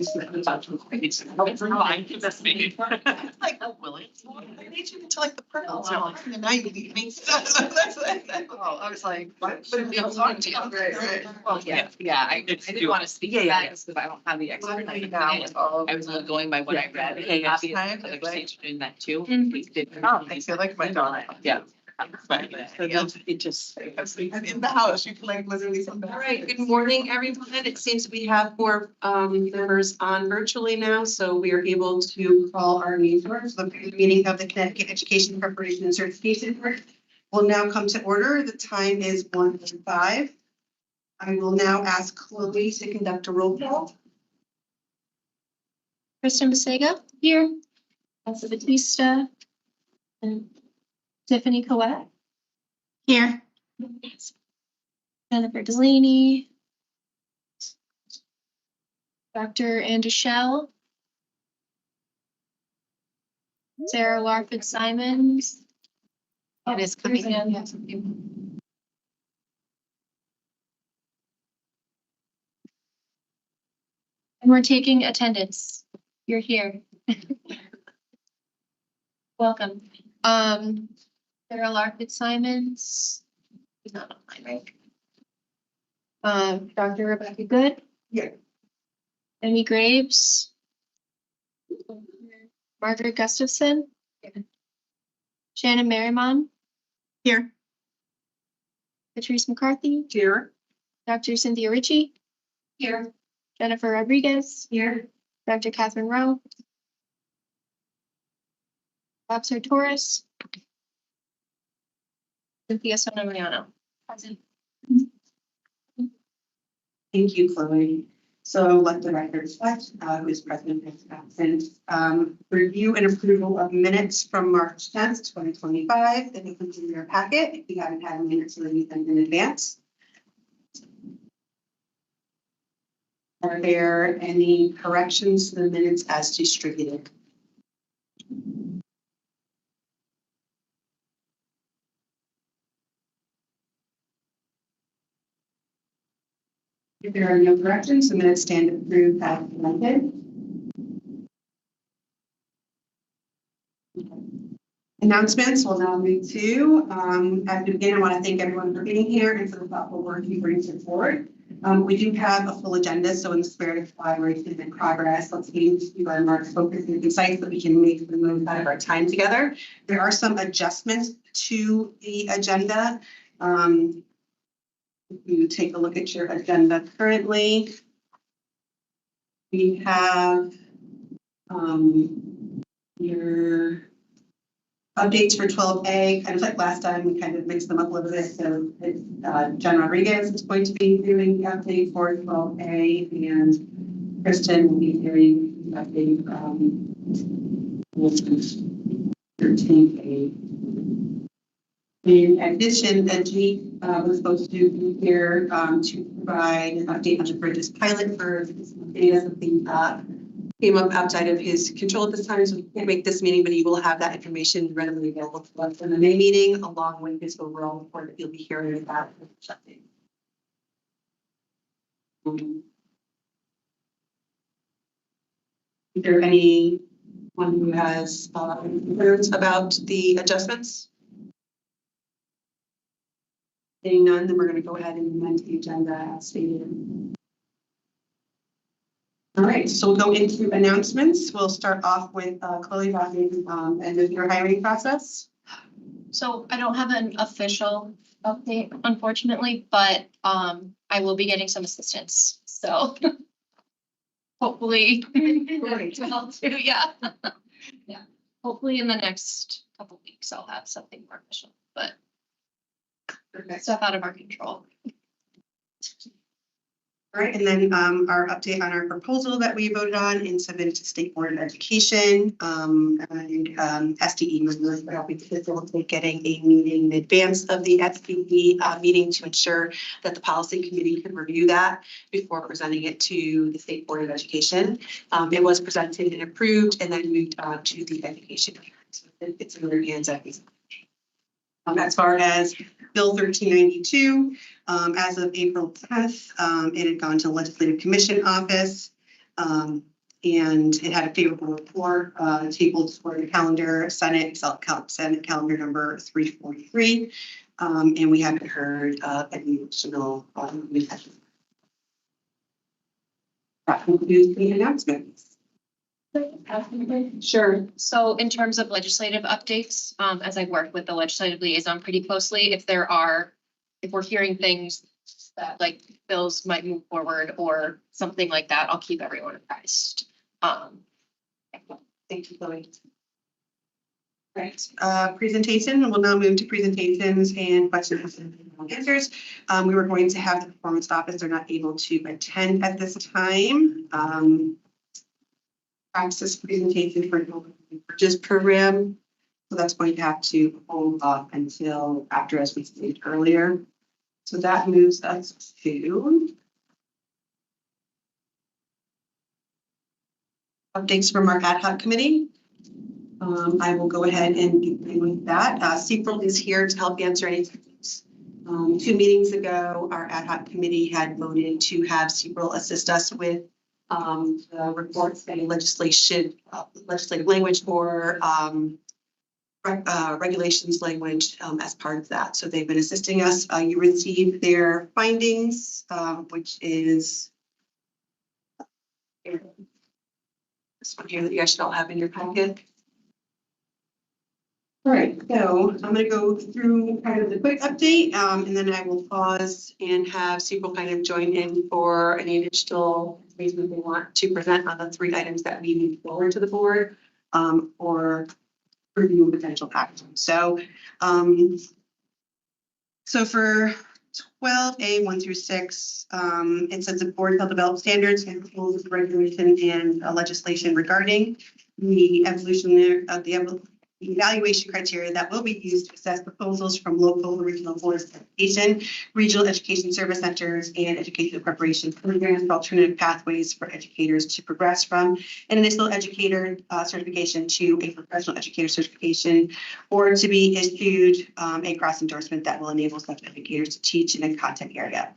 Like, oh, Willie, I need you to like the pearls. And now you need me. Oh, I was like, what? But it was on to you. Right. Well, yeah, I didn't want to speak to that because I don't have the expert. I was going by what I read. Obviously, other states are doing that too. We did. I feel like my daughter. Yeah. It just, I'm in the house, you can like literally from the. All right, good morning, everyone. It seems we have more members on virtually now, so we are able to call our meeting to order. So the meeting of the Connecticut Education Preparation and Certification Board will now come to order. The time is 1:05. I will now ask Chloe to conduct a roll call. Kristen Basega here. Elsa Batista. And Tiffany Coette. Here. Jennifer Delaney. Dr. Andeshell. Sarah Larford Simons. It is coming in. Yes. And we're taking attendance. You're here. Welcome. Sarah Larford Simons. She's not online, right? Dr. Rebecca Good. Yeah. Amy Graves. Margaret Gustafson. Shannon Merriman. Here. Patrice McCarthy. Here. Dr. Cynthia Ritchie. Here. Jennifer Rodriguez. Here. Dr. Catherine Rowe. Bob Sartoris. Cynthia Sonomariano. Present. Thank you, Chloe. So let the record reflect who is present and absent. Review and approval of minutes from March 10th, 2025. That includes in your packet if you haven't had a minute to review them in advance. Are there any corrections to the minutes as distributed? If there are no corrections, the minutes stand approved as amended. Announcements will now move to. At the beginning, I want to thank everyone for being here and for the thoughtful work you bring to the board. We do have a full agenda, so in the spirit of collaboration and progress, let's aim to keep our remarks focused and concise so that we can make the most out of our time together. There are some adjustments to the agenda. If you take a look at your agenda currently, we have your updates for 12A, kind of like last time, we kind of mixed them up a little bit. So it's Jen Rodriguez is going to be doing the update for 12A, and Kristen will be doing the update from 13A. In addition, Jeet was supposed to be here to provide an update on the Bridges pilot for data that came up outside of his control at this time, so he can't make this meeting, but he will have that information readily available to us in the May meeting, along with his overall report that you'll be hearing about. Is there anyone who has concerns about the adjustments? Seeing none, then we're going to go ahead and amend the agenda as stated. All right, so we'll go into announcements. We'll start off with Chloe talking and with your hiring process. So I don't have an official update, unfortunately, but I will be getting some assistance. So hopefully, yeah. Yeah. Hopefully in the next couple of weeks, I'll have something more official, but stuff out of our control. All right, and then our update on our proposal that we voted on and submitted to State Board of Education and SDE members for helping facilitate getting a meeting in advance of the SDE meeting to ensure that the policy committee could review that before presenting it to the State Board of Education. It was presented and approved and then moved on to the education. So it's in their hands at these. As far as Bill 1392, as of April 10th, it had gone to the Legislative Commission office. And it had a favorable report, tabled for the calendar, Senate calendar number 343. And we haven't heard any additional that concludes the announcements. Sure. So in terms of legislative updates, as I work with the legislative liaison pretty closely, if we're hearing things that like bills might move forward or something like that, I'll keep everyone apprised. Thank you, Chloe. Right, presentation. We'll now move to presentations and questions and answers. We were going to have the performance office. They're not able to attend at this time. Access presentation for the purchase program. So that's going to have to hold off until after, as we stated earlier. So that moves us to updates from our ad hoc committee. I will go ahead and begin with that. CPRL is here to help answer any questions. 2 meetings ago, our ad hoc committee had voted to have CPRL assist us with the reports and legislative language or regulations language as part of that. So they've been assisting us. You received their findings, which is this one here that you guys should all have in your packet. All right, so I'm going to go through kind of the quick update, and then I will pause and have CPRL kind of join in for any additional reasons they want to present on the 3 items that we move forward to the board or review potential action. So, so for 12A 1 through 6, it says the board shall develop standards and rules of regulation and legislation regarding the evolution of the evaluation criteria that will be used to assess proposals from local and regional boards of education, regional education service centers, and educational preparation programs for alternative pathways for educators to progress from an initial educator certification to a professional educator certification, or to be issued a cross endorsement that will enable such educators to teach in a content area.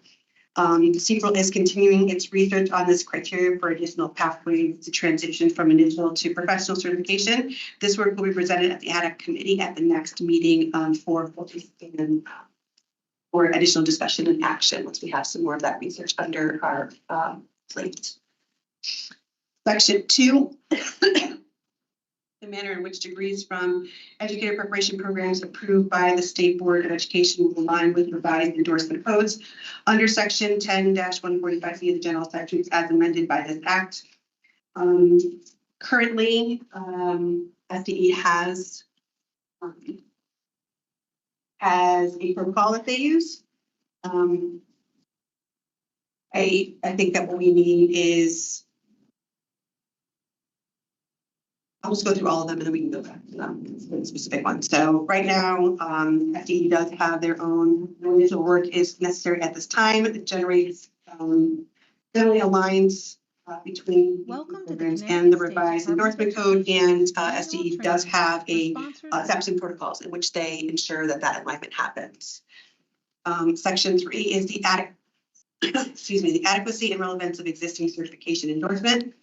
CPRL is continuing its research on this criteria for additional pathways to transition from initial to professional certification. This work will be presented at the ad hoc committee at the next meeting for additional discussion and action once we have some more of that research under our plate. Section 2. The manner in which degrees from educator preparation programs approved by the State Board of Education will align with revised endorsement codes under section 10-145C of the general statutes as amended by this act. Currently, SDE has a protocol that they use. I think that what we need is, I'll just go through all of them and then we can go back to the specific ones. So right now, FDE does have their own. No initial work is necessary at this time. It generates, generally aligns between programs and the revised endorsement code, and SDE does have a steps and protocols in which they ensure that that alignment happens. Section 3 is the adequacy and relevance of existing certification endorsement.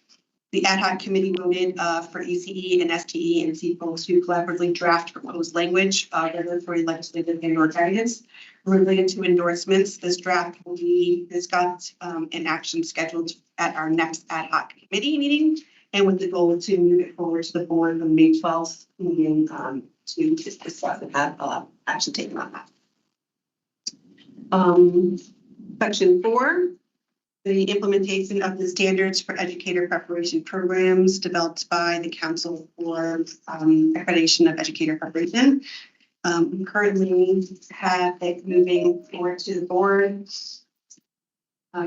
The ad hoc committee voted for ECE and STE and CPRL to collaboratively draft proposed language, regulatory, legislative, and/or guidance related to endorsements. This draft will be discussed and action scheduled at our next ad hoc committee meeting, and with the goal to move it forward to the board on May 12th meeting to discuss and have action taken on that. Section 4. The implementation of the standards for educator preparation programs developed by the Council for Accreditation of Educator Preparation. We currently have it moving forward to the board.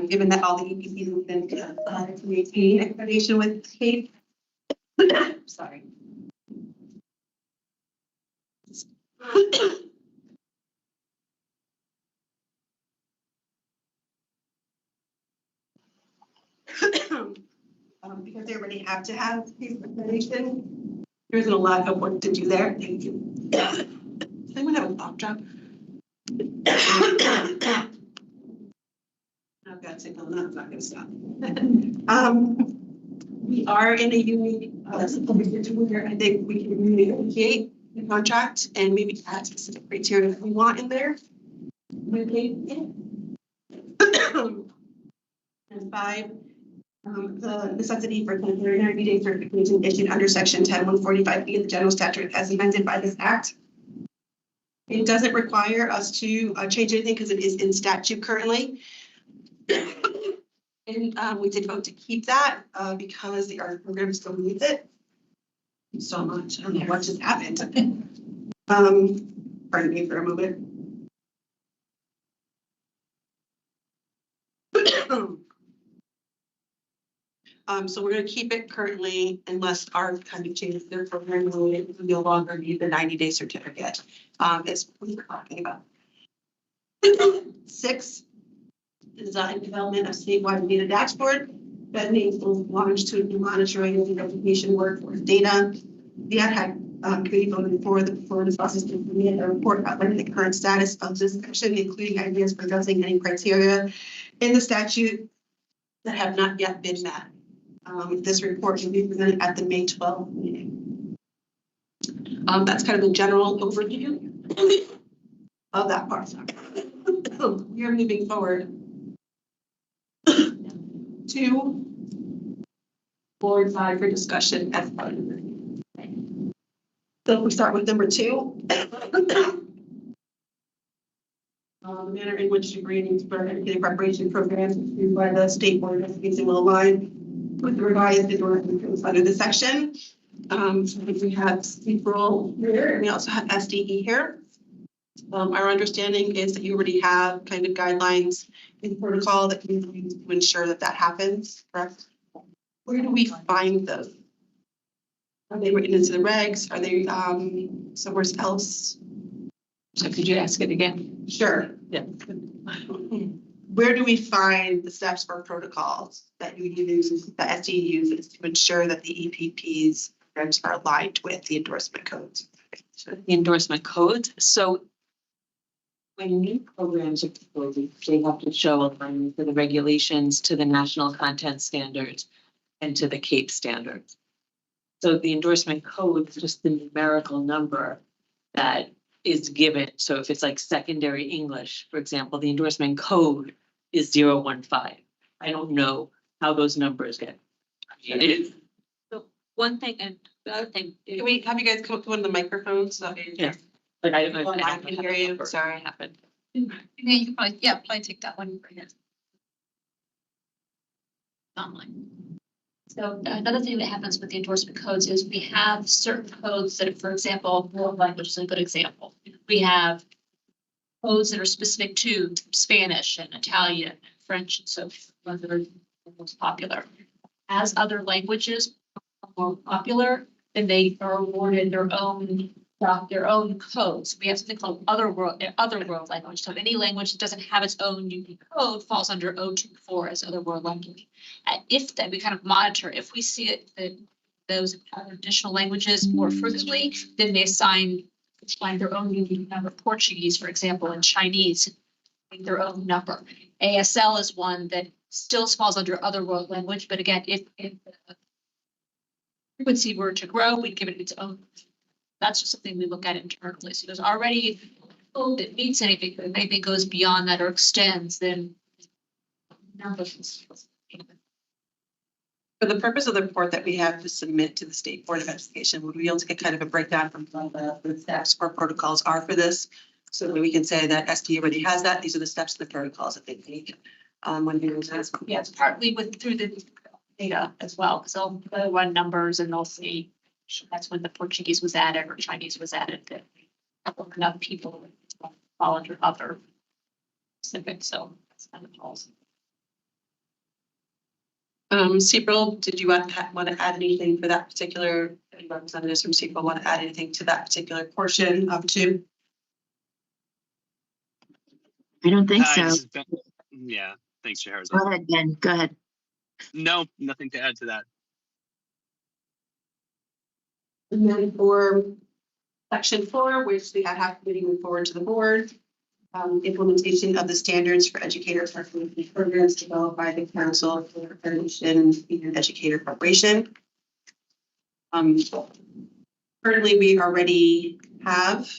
Given that all the EPCs have been to maintain accreditation with CAPE. Sorry. Because they already have to have these accreditation, there isn't a lot of work to do there. Thank you. Does anyone have a cough drop? I've got signal, that's not going to stop. we are in a unique situation where I think we can renegotiate the contract and maybe add specific criteria that we want in there. And 5, the necessity for temporary 90-day certification issued under section 10-145B of the general statute as amended by this act. It doesn't require us to change anything because it is in statute currently. And we did vote to keep that because the art program still needs it so much. I don't know what just happened. Pardon me for a moment. So we're going to keep it currently unless our kind of changes their program will no longer need the 90-day certificate. Is what we're talking about. 6, design development of statewide data dashboard that enables longitudinal monitoring of the education workforce data. The ad hoc committee voted for the performance process to submit a report outlining the current status of this section, including ideas for addressing any criteria in the statute that have not yet been met. This report will be presented at the May 12th meeting. That's kind of a general overview of that part. We are moving forward to board 5 for discussion as part of it. So if we start with number 2. The manner in which agreements for educating preparation programs approved by the state board of education will align with the revised endorsement codes under the section. So we have CPRL here, and we also have SDE here. Our understanding is that you already have kind of guidelines in protocol that can be used to ensure that that happens, correct? Where do we find those? Are they written into the regs? Are they somewhere else? So could you ask it again? Sure. Yeah. Where do we find the steps or protocols that you use, that SDE uses to ensure that the EPPs programs are aligned with the endorsement codes? The endorsement codes. So when new programs are proposed, they have to show alignment to the regulations, to the national content standards, and to the CAPE standards. So the endorsement code is just the numerical number that is given. So if it's like secondary English, for example, the endorsement code is 015. I don't know how those numbers get created. So one thing, and the other thing. Can we have you guys come up to one of the microphones? Yeah. But I don't know. Well, I can hear you. Sorry, happened. Yeah, you can probably take that one for it. Online. So another thing that happens with the endorsement codes is we have certain codes that, for example, world language is a good example. We have codes that are specific to Spanish and Italian, and French, and so ones that are the most popular. As other languages become more popular, then they are awarded their own codes. We have something called other world language. So any language that doesn't have its own unique code falls under 024 as other world language. If that we kind of monitor, if we see it that those other additional languages more frequently, then they find their own unique number. Portuguese, for example, and Chinese, their own number. ASL is one that still falls under other world language, but again, if the frequency were to grow, we'd give it its own. That's just something we look at internally. So there's already code that meets anything, but if anything goes beyond that or extends, then numbers. For the purpose of the report that we have to submit to the State Board of Education, would we be able to get kind of a breakdown from the steps or protocols are for this? So that we can say that SD already has that. These are the steps and the protocols that they take. When doing this. Yeah, it's partly through the data as well, because they'll run numbers and they'll see that's when the Portuguese was added or Chinese was added, that enough people fall under other specific, so that's kind of false. CPRL, did you want to add anything for that particular, any representatives from CPRL want to add anything to that particular portion of 2? I don't think so. Yeah, thanks, Shahrazad. Go ahead, Ben. Go ahead. No, nothing to add to that. And then for section 4, which the ad hoc committee moved forward to the board, implementation of the standards for educator participating programs developed by the Council for Accreditation and Educator Corporation. Currently, we already have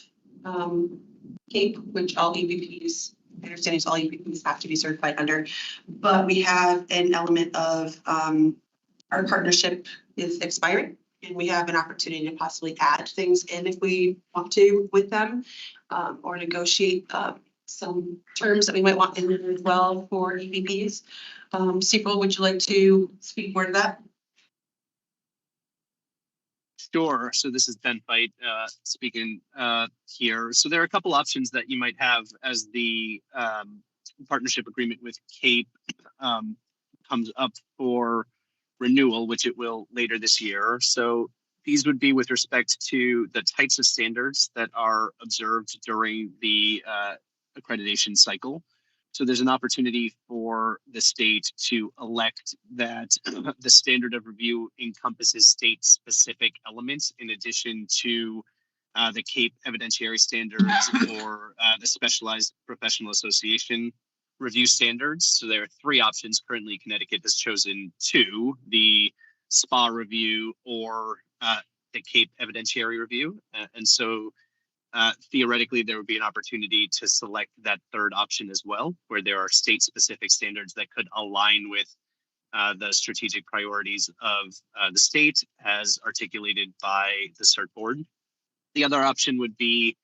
CAPE, which all EVPs, my understanding is all EVPs have to be certified under, but we have an element of our partnership is expiring, and we have an opportunity to possibly add things in if we want to with them, or negotiate some terms that we might want in there as well for EVPs. Cecil, would you like to speak more to that? Sure. So this is Ben Fight speaking here. So there are a couple options that you might have as the partnership agreement with CAPE comes up for renewal, which it will later this year. So these would be with respect to the types of standards that are observed during the accreditation cycle. So there's an opportunity for the state to elect that the standard of review encompasses state-specific elements in addition to the CAPE evidentiary standards or the specialized professional association review standards. So there are three options. Currently, Connecticut has chosen two, the SPA review or the CAPE evidentiary review. And so theoretically, there would be an opportunity to select that third option as well, where there are state-specific standards that could align with the strategic priorities of the state as articulated by the CERT board. The other option would be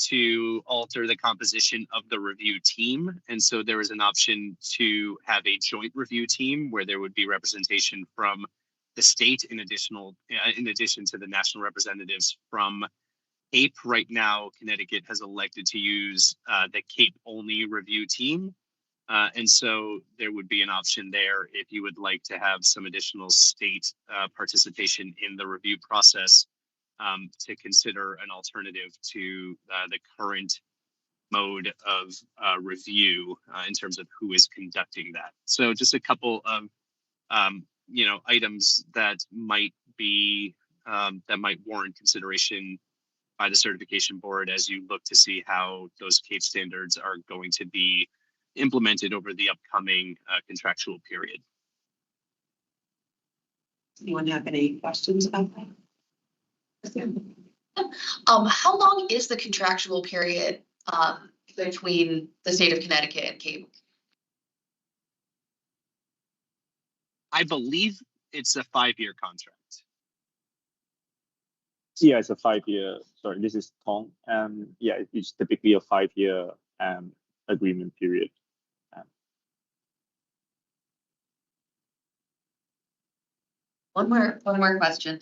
to alter the composition of the review team. And so there is an option to have a joint review team where there would be representation from the state in addition to the national representatives from CAPE. Right now, Connecticut has elected to use the CAPE only review team. And so there would be an option there if you would like to have some additional state participation in the review process to consider an alternative to the current mode of review in terms of who is conducting that. So just a couple of items that might be that might warrant consideration by the certification board as you look to see how those CAPE standards are going to be implemented over the upcoming contractual period. Anyone have any questions about that? How long is the contractual period between the state of Connecticut and CAPE? I believe it's a 5-year contract. Yeah, it's a 5-year. Sorry, this is Tong. Yeah, it's typically a 5-year agreement period. One more question.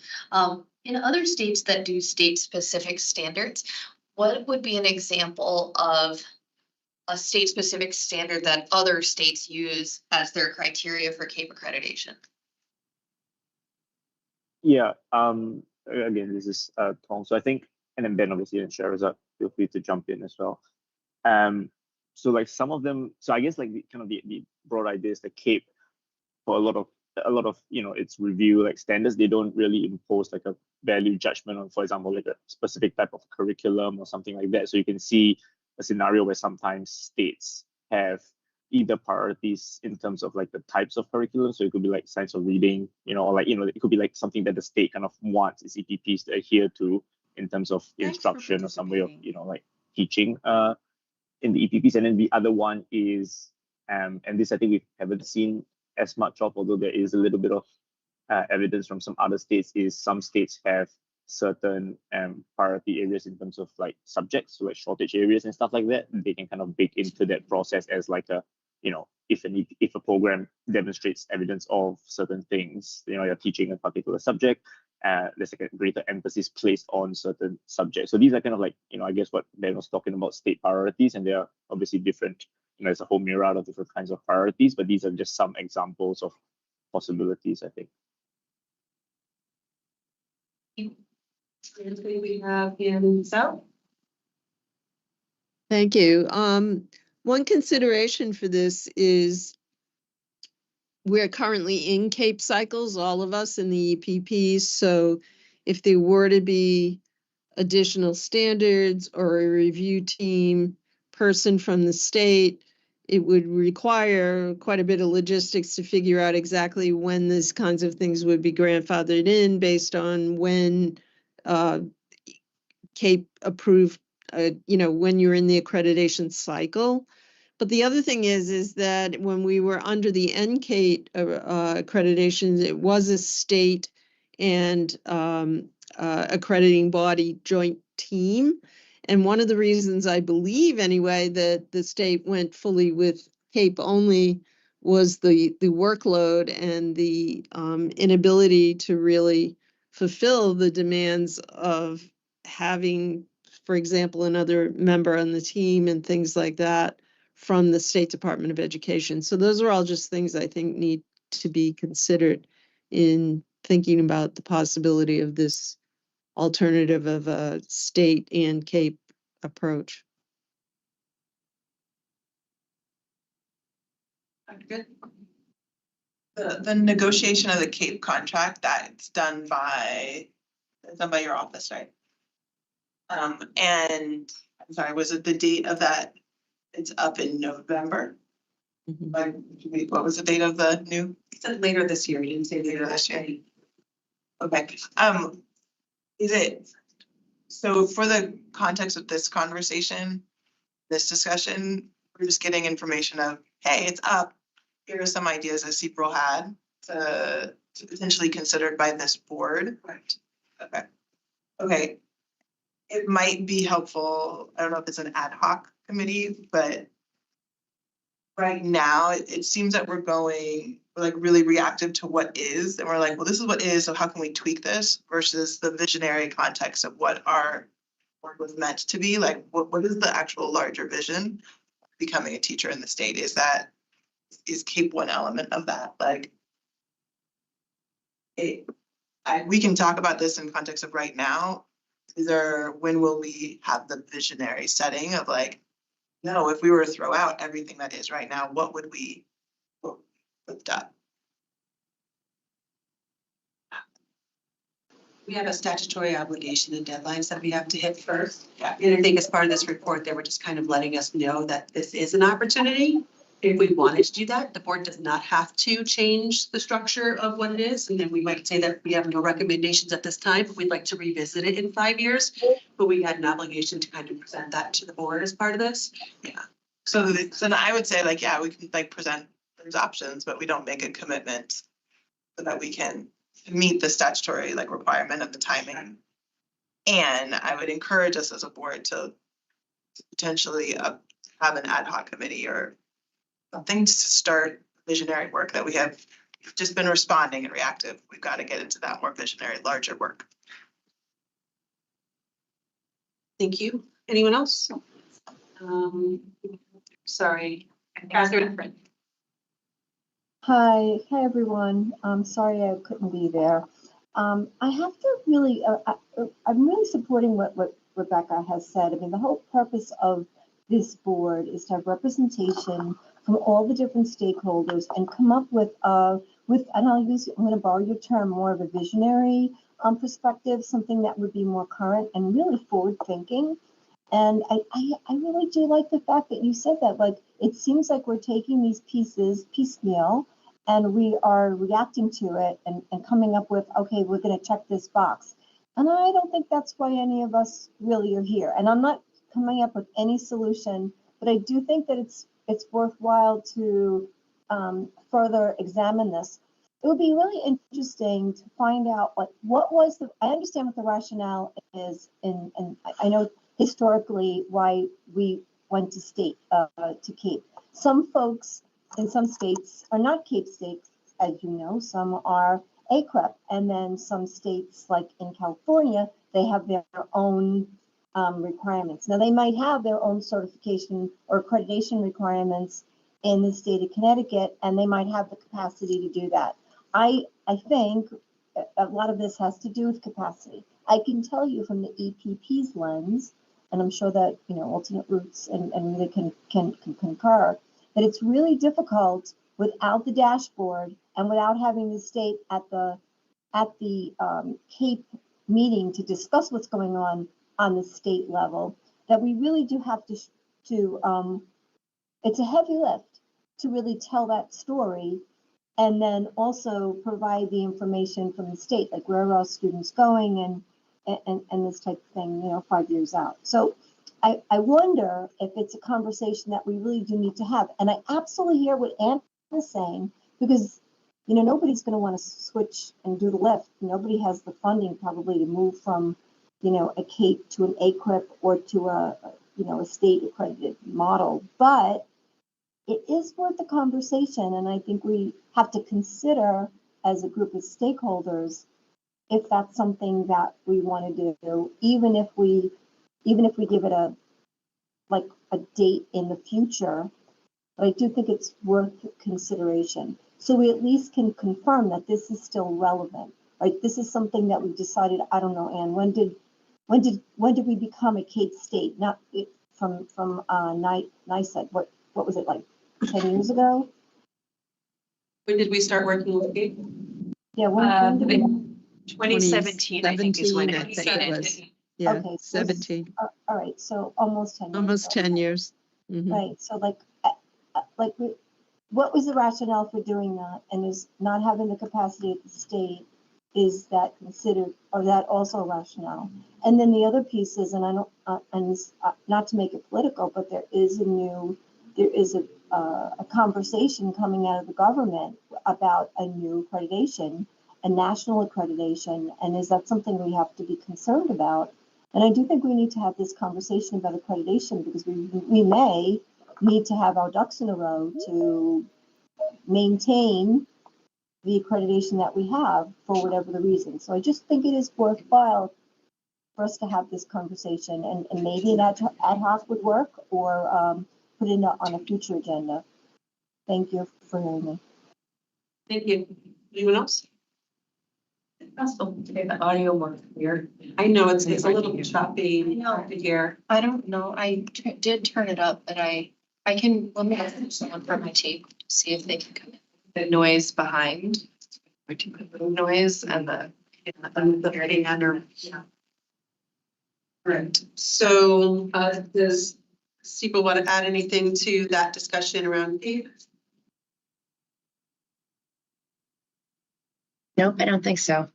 In other states that do state-specific standards, what would be an example of a state-specific standard that other states use as their criteria for CAPE accreditation? Yeah. Again, this is Tong. So I think, and then Ben obviously and Shahrazad, feel free to jump in as well. So like some of them, so I guess like the broad idea is the CAPE for a lot of its review like standards, they don't really impose like a value judgment on, for example, like a specific type of curriculum or something like that. So you can see a scenario where sometimes states have either priorities in terms of like the types of curriculum. So it could be like science of reading, or like, it could be like something that the state kind of wants its EPPs to adhere to in terms of instruction or some way of, like teaching in the EPPs. And then the other one is, and this I think we haven't seen as much of, although there is a little bit of evidence from some other states, is some states have certain priority areas in terms of like subjects, so like shortage areas and stuff like that. They can kind of bake into that process as like a, if a program demonstrates evidence of certain things, you're teaching a particular subject, there's like a greater emphasis placed on certain subjects. So these are kind of like, I guess what Ben was talking about, state priorities, and they are obviously different. There's a whole myriad of different kinds of priorities, but these are just some examples of possibilities, I think. We have in South. Thank you. One consideration for this is we're currently in CAPE cycles, all of us in the EPPs. So if there were to be additional standards or a review team person from the state, it would require quite a bit of logistics to figure out exactly when these kinds of things would be grandfathered in based on when CAPE approved, when you're in the accreditation cycle. But the other thing is that when we were under the NCAPE accreditations, it was a state and accrediting body joint team. And one of the reasons I believe anyway that the state went fully with CAPE only was the workload and the inability to really fulfill the demands of having, for example, another member on the team and things like that from the State Department of Education. So those are all just things I think need to be considered in thinking about the possibility of this alternative of a state and CAPE approach. Good. The negotiation of the CAPE contract, that's done by your office, right? And I'm sorry, was it the date of that? It's up in November. Mhm. Like, what was the date of the new? He said later this year. He didn't say Later this year. Okay, is it, so for the context of this conversation, this discussion, we're just getting information of, hey, it's up. Here are some ideas that CPRO had to potentially considered by this board. Right. Okay. Okay. It might be helpful. I don't know if it's an ad hoc committee, but right now it seems that we're like really reactive to what is, and we're like, well, this is what is, so how can we tweak this versus the visionary context of what our work was meant to be? Like, what is the actual larger vision of becoming a teacher in the state? Is CAPE one element of that? Like, we can talk about this in context of right now. When will we have the visionary setting of like, no, if we were to throw out everything that is right now, what would lift up? We have a statutory obligation and deadlines that we have to hit first. Yeah. And I think as part of this report, they were just kind of letting us know that this is an opportunity. If we wanted to do that, the board does not have to change the structure of what it is. And then we might say that we have no recommendations at this time, but we'd like to revisit it in 5 years. But we had an obligation to kind of present that to the board as part of this. Yeah. So I would say like, yeah, we can like present those options, but we don't make a commitment so that we can meet the statutory like requirement of the timing. And I would encourage us as a board to potentially have an ad hoc committee or something to start visionary work that we have just been responding and reactive. We've got to get into that more visionary, larger work. Thank you. Anyone else? Sorry, Catherine. Hi everyone. I'm sorry I couldn't be there. I have to really, I'm really supporting what Rebecca has said. I mean, the whole purpose of this board is to have representation from all the different stakeholders and come up with, and I'm going to borrow your term, more of a visionary perspective, something that would be more current and really forward thinking. And I really do like the fact that you said that, like, it seems like we're taking these pieces piecemeal and we are reacting to it and coming up with, okay, we're going to check this box. And I don't think that's why any of us really are here. And I'm not coming up with any solution, but I do think that it's worthwhile to further examine this. It would be really interesting to find out, like, I understand what the rationale is, and I know historically why we went to CAPE. Some folks in some states are not CAPE states, as you know, some are ACREP, and then some states, like in California, they have their own requirements. Now, they might have their own certification or accreditation requirements in the state of Connecticut, and they might have the capacity to do that. I think a lot of this has to do with capacity. I can tell you from the EPP's lens, and I'm sure that, alternate routes and really can concur, that it's really difficult without the dashboard and without having the state at the CAPE meeting to discuss what's going on the state level, that we really do have to to, it's a heavy lift to really tell that story. And then also provide the information from the state, like where are students going and this type of thing, 5 years out. So I wonder if it's a conversation that we really do need to have. And I absolutely hear what Ann is saying, because, nobody's going to want to switch and do the lift. Nobody has the funding probably to move from, a CAPE to an AQUIP or to a state accredited model. But it is worth the conversation, and I think we have to consider as a group of stakeholders if that's something that we want to do, even if we give it a date in the future. But I do think it's worth consideration, so we at least can confirm that this is still relevant. Right? This is something that we decided. I don't know, Anne. When did we become a CAPE state? Not from NICEAD. What was it like? 10 years ago? When did we start working with CAPE? Yeah, when did we? 2017, I think is when 17, I it think it started. was. Yeah, Okay, so 17, all right, so almost 10 years. almost ago. 10 years. Mhm. Right, so what was the rationale for doing that? And is not having the capacity at the state, is that considered, or that also a rationale? And then the other piece is, and I don't, not to make it political, but there is a conversation coming out of the government about a new accreditation, a national accreditation, and is that something we have to be concerned about? And I do think we need to have this conversation about accreditation, because we may need to have our ducks in a row to maintain the accreditation that we have for whatever the reason. So I just think it is worthwhile for us to have this conversation, and maybe an ad hoc would work, or put it on a future agenda. Thank you for hearing me. Thank you. Anyone else? Okay, the audio works weird. I know it's a little choppy hard to hear. I don't know. I did turn it up, but I can, let me ask someone from my tape to see if they can come in. The noise behind, the noise and the hearing under. Right. So does people want to add anything to that discussion around CAPE? Nope, I don't think so.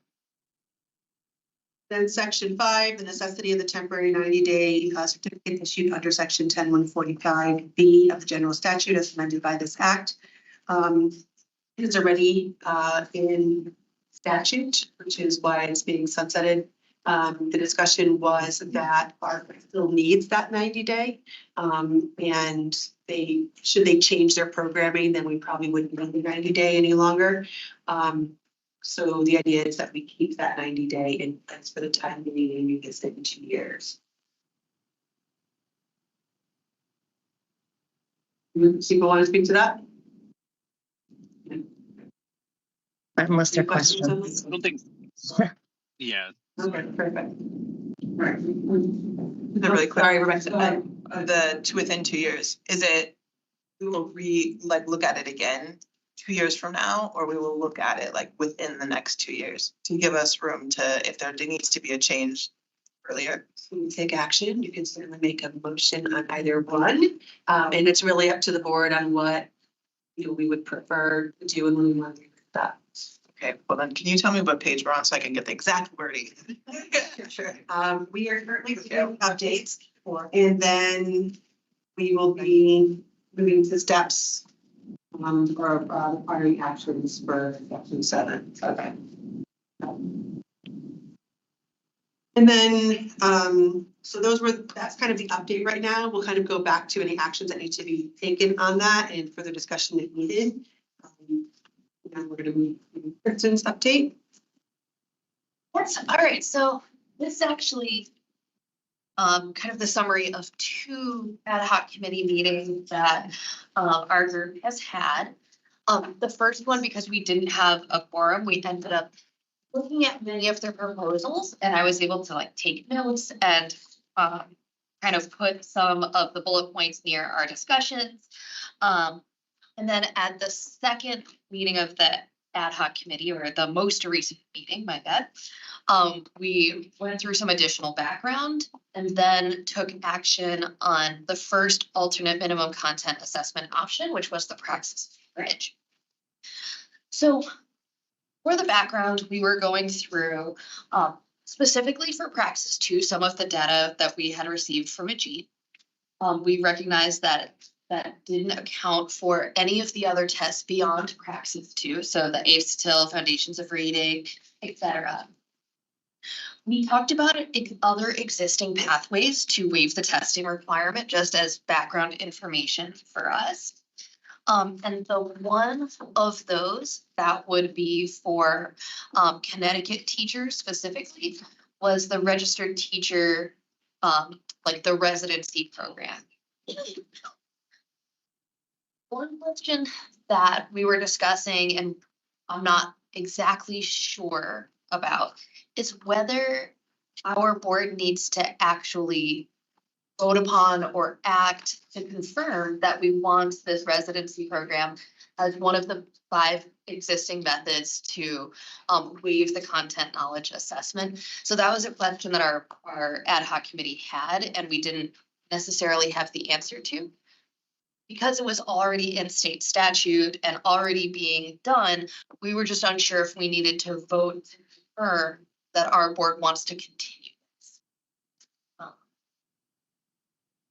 Then section 5, the necessity of the temporary 90-day certificate issued under section 10145B of the general statute as amended by this act. Is already in statute, which is why it's being sunsetted. The discussion was that ARC still needs that 90-day, and should they change their programming, then we probably wouldn't need the 90-day any longer. So the idea is that we keep that 90-day in place for the time being, and you get 2 years. People want to speak to that? Unless there are Any questions on questions. this? I don't think, yeah, Okay, perfect. Right. Not really clear. Sorry, Rebecca, within 2 years, is it, we will look at it again 2 years from now, or we will look at it like within the next 2 years to give us room to, if there needs to be a change earlier? When you take action, you can certainly make a motion on either one. And it's really up to the board on what, we would prefer to do and when we want to do that. Okay, well then, can you tell me what page we're on so I can get the exact wording? Sure. We are currently doing updates, and then we will be moving to steps or requiring actions for section 7. Okay. And then, so that's kind of the update right now. We'll kind of go back to any actions that need to be taken on that and further discussion if needed. And we're going to move to Kristen's update. Yes, all right, so this is actually kind of the summary of 2 ad hoc committee meetings that our group has had. The first one, because we didn't have a quorum, we ended up looking at many of their proposals, and I was able to take notes and kind of put some of the bullet points near our discussions. And then at the second meeting of the ad hoc committee, or the most recent meeting, my bad, we went through some additional background and then took action on the first alternate minimum content assessment option, which was the Praxis Bridge. So for the background, we were going through specifically for Praxis 2, some of the data that we had received from Ajit. We recognized that didn't account for any of the other tests beyond Praxis 2, so the ACE-TIL, foundations of reading, etc. We talked about other existing pathways to waive the testing requirement, just as background information for us. And the one of those that would be for Connecticut teachers specifically was the registered teacher, like the residency program. One question that we were discussing, and I'm not exactly sure about, is whether our board needs to actually vote upon or act to confirm that we want this residency program as one of the 5 existing methods to waive the content knowledge assessment. So that was a question that our ad hoc committee had, and we didn't necessarily have the answer to. Because it was already in state statute and already being done, we were just unsure if we needed to vote to confirm that our board wants to continue this.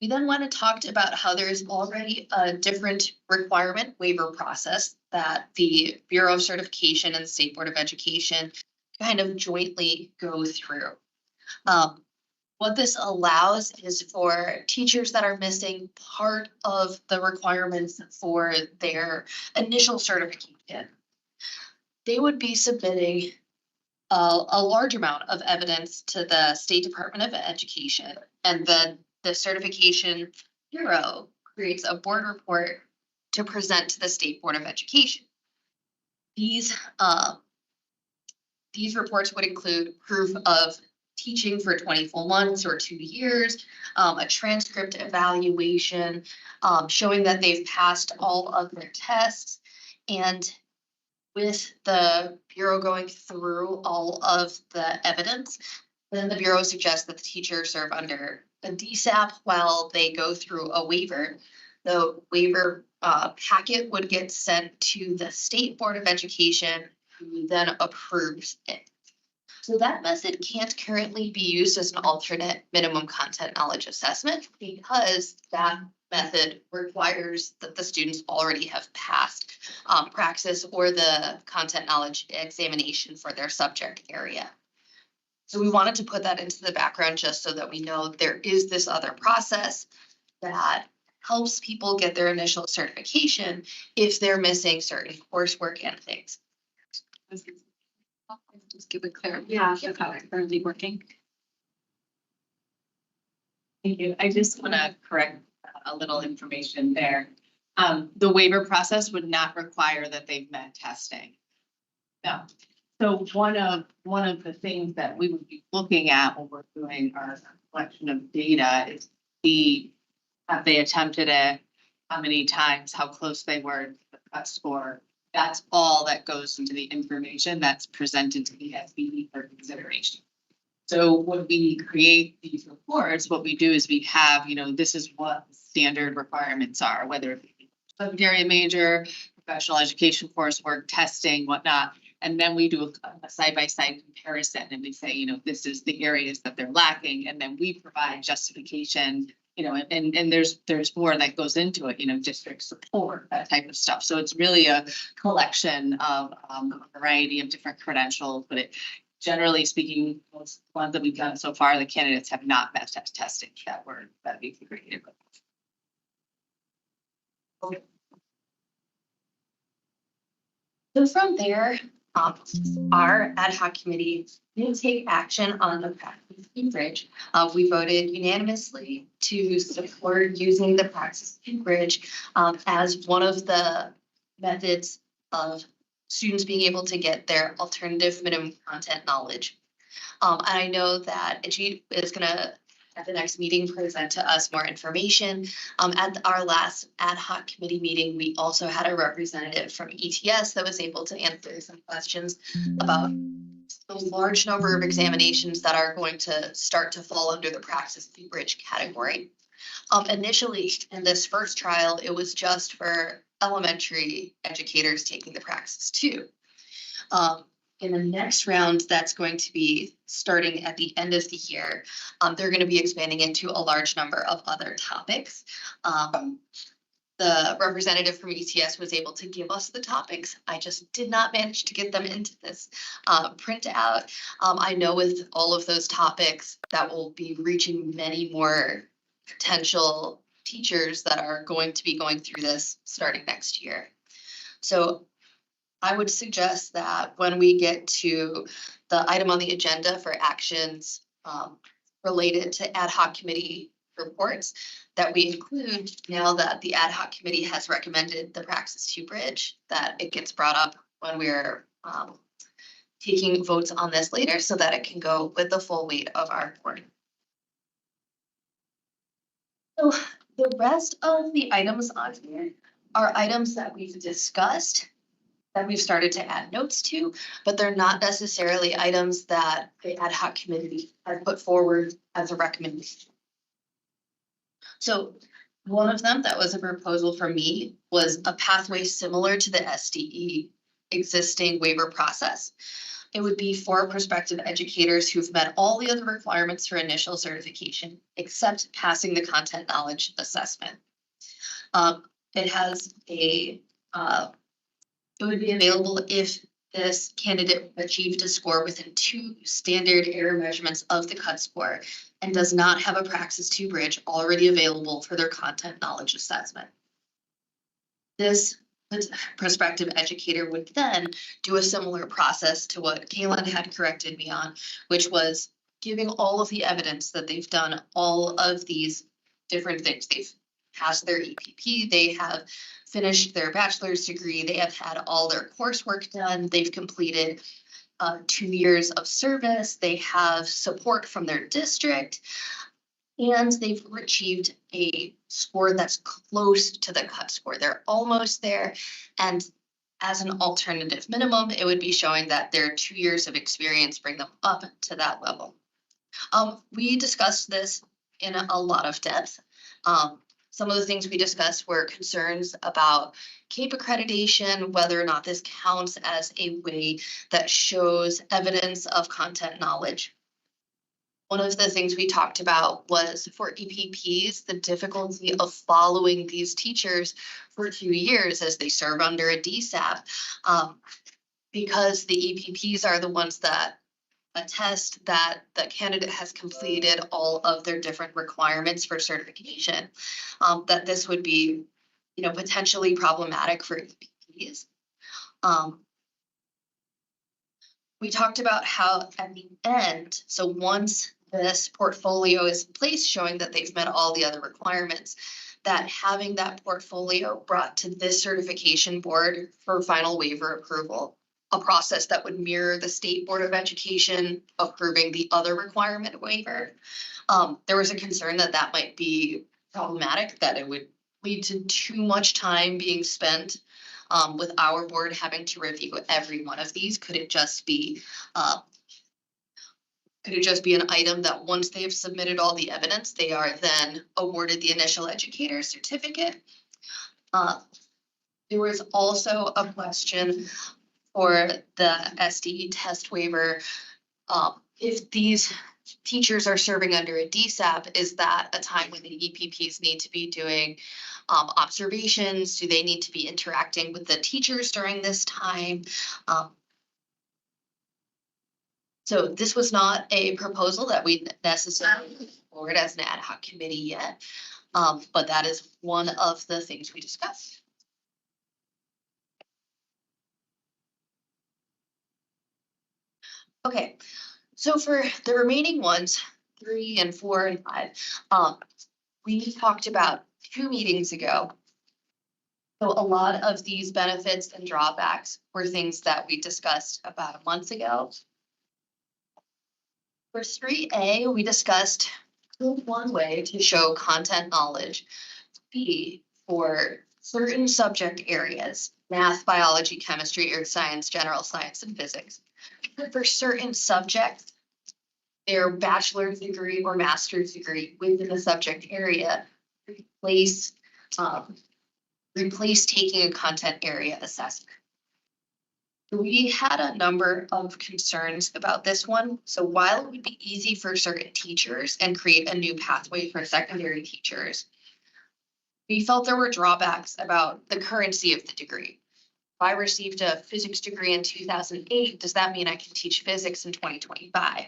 We then went and talked about how there's already a different requirement waiver process that the Bureau of Certification and the State Board of Education kind of jointly go through. What this allows is for teachers that are missing part of the requirements for their initial certification, they would be submitting a large amount of evidence to the State Department of Education, and then the Certification Bureau creates a board report to present to the State Board of Education. These reports would include proof of teaching for 20 full months or 2 years, a transcript evaluation, showing that they've passed all of their tests. And with the Bureau going through all of the evidence, then the Bureau suggests that the teacher serve under a DSAP while they go through a waiver. The waiver packet would get sent to the State Board of Education, who then approves it. So that method can't currently be used as an alternate minimum content knowledge assessment because that method requires that the students already have passed Praxis or the content knowledge examination for their subject area. So we wanted to put that into the background just so that we know there is this other process that helps people get their initial certification if they're missing certain coursework and things. Just give it clarity. Yeah, how it's currently working. Thank you. I just want to correct a little information there. The waiver process would not require that they've met testing. No. So one of the things that we would be looking at when we're doing our collection of data is have they attempted it, how many times, how close they were to the cut score. That's all that goes into the information that's presented to the SBE for consideration. So when we create these reports, what we do is we have, this is what standard requirements are, whether it be secondary major, professional education coursework, testing, whatnot. And then we do a side-by-side comparison and we say, this is the areas that they're lacking. And then we provide justification, and there's more that goes into it, district support, that type of stuff. So it's really a collection of a variety of different credentials, but generally speaking, most ones that we've done so far, the candidates have not met testing that we've created. So from there, our ad hoc committee did take action on the Praxis Bridge. We voted unanimously to support using the Praxis Bridge as one of the methods of students being able to get their alternative minimum content knowledge. And I know that Ajit is going to at the next meeting, present to us more information. At our last ad hoc committee meeting, we also had a representative from ETS that was able to answer some questions about the large number of examinations that are going to start to fall under the praxis fee bridge category. Initially, in this first trial, it was just for elementary educators taking the praxis too. In the next round, that's going to be starting at the end of the year. They're going to be expanding into a large number of other topics. The representative from ETS was able to give us the topics. I just did not manage to get them into this printout. I know with all of those topics that will be reaching many more potential teachers that are going to be going through this starting next year. So I would suggest that when we get to the item on the agenda for actions related to ad hoc committee reports, that we include, now that the ad hoc committee has recommended the praxis to bridge, that it gets brought up when we're taking votes on this later so that it can go with the full weight of our board. So the rest of the items on here are items that we've discussed, that we've started to add notes to, but they're not necessarily items that the ad hoc committee has put forward as a recommendation. So one of them that was a proposal from me was a pathway similar to the SDE existing waiver process. It would be for prospective educators who've met all the other requirements for initial certification, except passing the content knowledge assessment. It has a, it would be available if this candidate achieved a score within 2 standard error measurements of the cut score and does not have a Praxis 2 bridge already available for their content knowledge assessment. This prospective educator would then do a similar process to what Kaylin had corrected me on, which was giving all of the evidence that they've done all of these different things. They've passed their EPP, they have finished their bachelor's degree, they have had all their coursework done, they've completed 2 years of service, they have support from their district, and they've achieved a score that's close to the cut score. They're almost there. And as an alternative minimum, it would be showing that their 2 years of experience bring them up to that level. We discussed this in a lot of depth. Some of the things we discussed were concerns about CAPE accreditation, whether or not this counts as a way that shows evidence of content knowledge. One of the things we talked about was for EPPs, the difficulty of following these teachers for 2 years as they serve under a DSAP, because the EPPs are the ones that attest that the candidate has completed all of their different requirements for certification, that this would be, potentially problematic for EPPs. We talked about how at the end, so once this portfolio is in place showing that they've met all the other requirements, that having that portfolio brought to this certification board for final waiver approval, a process that would mirror the State Board of Education approving the other requirement waiver. There was a concern that that might be problematic, that it would lead to too much time being spent with our board having to review every one of these. Could it just be an item that once they have submitted all the evidence, they are then awarded the initial educator certificate? There was also a question for the SDE test waiver. If these teachers are serving under a DSAP, is that a time when the EPPs need to be doing observations? Do they need to be interacting with the teachers during this time? So this was not a proposal that we necessarily put forward as an ad hoc committee yet, but that is one of the things we discussed. Okay, so for the remaining ones, 3 and 4 and 5, we talked about 2 meetings ago. So a lot of these benefits and drawbacks were things that we discussed about a month ago. For 3A, we discussed one way to show content knowledge be for certain subject areas, math, biology, chemistry, earth science, general science, and physics. But for certain subjects, their bachelor's degree or master's degree within the subject area replace taking a content area assessment. We had a number of concerns about this one. So while it would be easy for certain teachers and create a new pathway for secondary teachers, we felt there were drawbacks about the currency of the degree. If I received a physics degree in 2008, does that mean I can teach physics in 2025?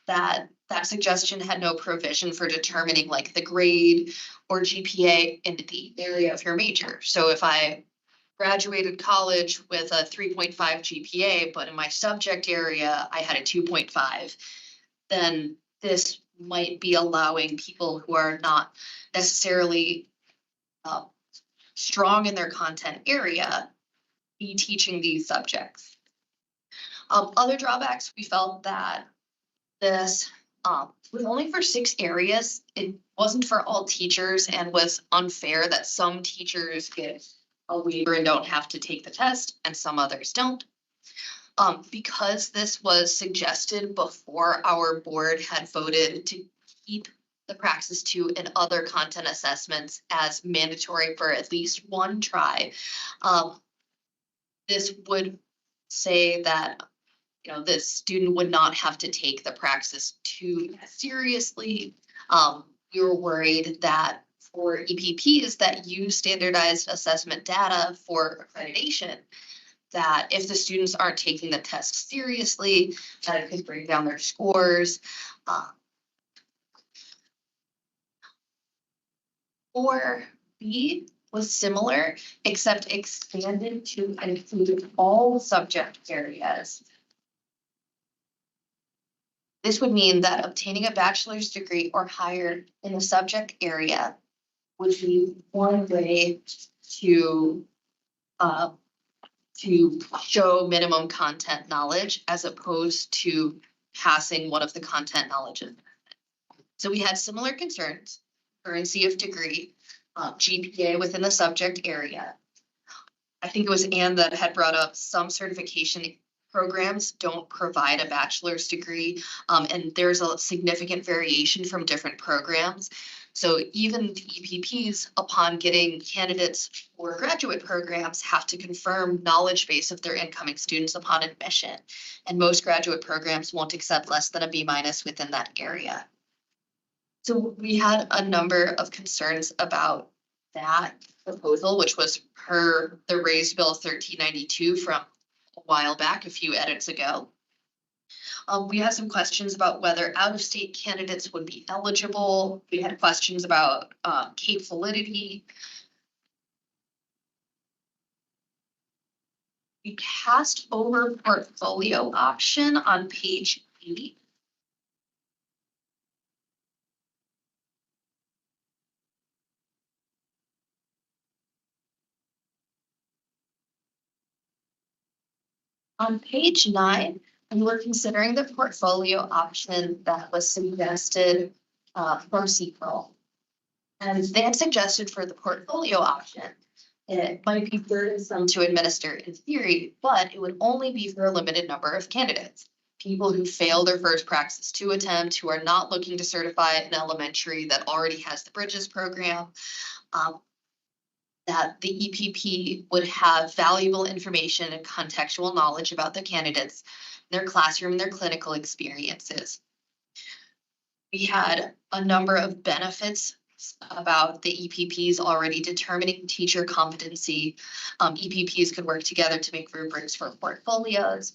That suggestion had no provision for determining like the grade or GPA in the area of your major. So if I graduated college with a 3.5 GPA, but in my subject area, I had a 2.5, then this might be allowing people who are not necessarily strong in their content area be teaching these subjects. Other drawbacks, we felt that this was only for 6 areas. It wasn't for all teachers and was unfair that some teachers get a waiver and don't have to take the test and some others don't. Because this was suggested before our board had voted to keep the Praxis 2 and other content assessments as mandatory for at least one try, this would say that this student would not have to take the Praxis 2 seriously. We were worried that for EPPs that use standardized assessment data for accreditation, that if the students aren't taking the test seriously, that it could bring down their scores. Or B was similar, except expanded to include all subject areas. This would mean that obtaining a bachelor's degree or higher in the subject area would be one way to show minimum content knowledge as opposed to passing one of the content knowledge. So we had similar concerns: currency of degree, GPA within the subject area. I think it was Anne that had brought up some certification programs don't provide a bachelor's degree, and there's a significant variation from different programs. So even the EPPs, upon getting candidates for graduate programs, have to confirm knowledge base of their incoming students upon admission. And most graduate programs won't accept less than a B- within that area. So we had a number of concerns about that proposal, which was per the raised bill 1392 from a while back, a few edits ago. We had some questions about whether out-of-state candidates would be eligible. We had questions about CAPE validity. We passed over portfolio option on page 8. On page 9, we were considering the portfolio option that was suggested from CPRL. And they had suggested for the portfolio option, it might be burdensome to administer in theory, but it would only be for a limited number of candidates. People who failed their first Praxis 2 attempt, who are not looking to certify an elementary that already has the Bridges program, that the EPP would have valuable information and contextual knowledge about the candidates, their classroom, and their clinical experiences. We had a number of benefits about the EPPs already determining teacher competency. EPPs could work together to make rubrics for portfolios,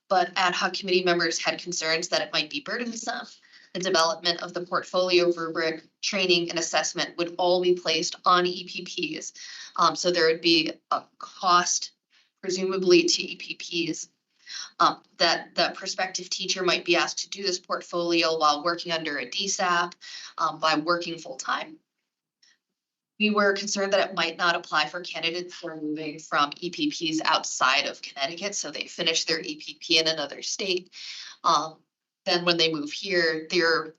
but ad hoc committee members had concerns that it might be burdensome. The development of the portfolio rubric, training, and assessment would all be placed on EPPs. So there would be a cost, presumably to EPPs, that the prospective teacher might be asked to do this portfolio while working under a DSAP by working full-time. We were concerned that it might not apply for candidates who are moving from EPPs outside of Connecticut, so they finish their EPP in another state. Then when they move here, they're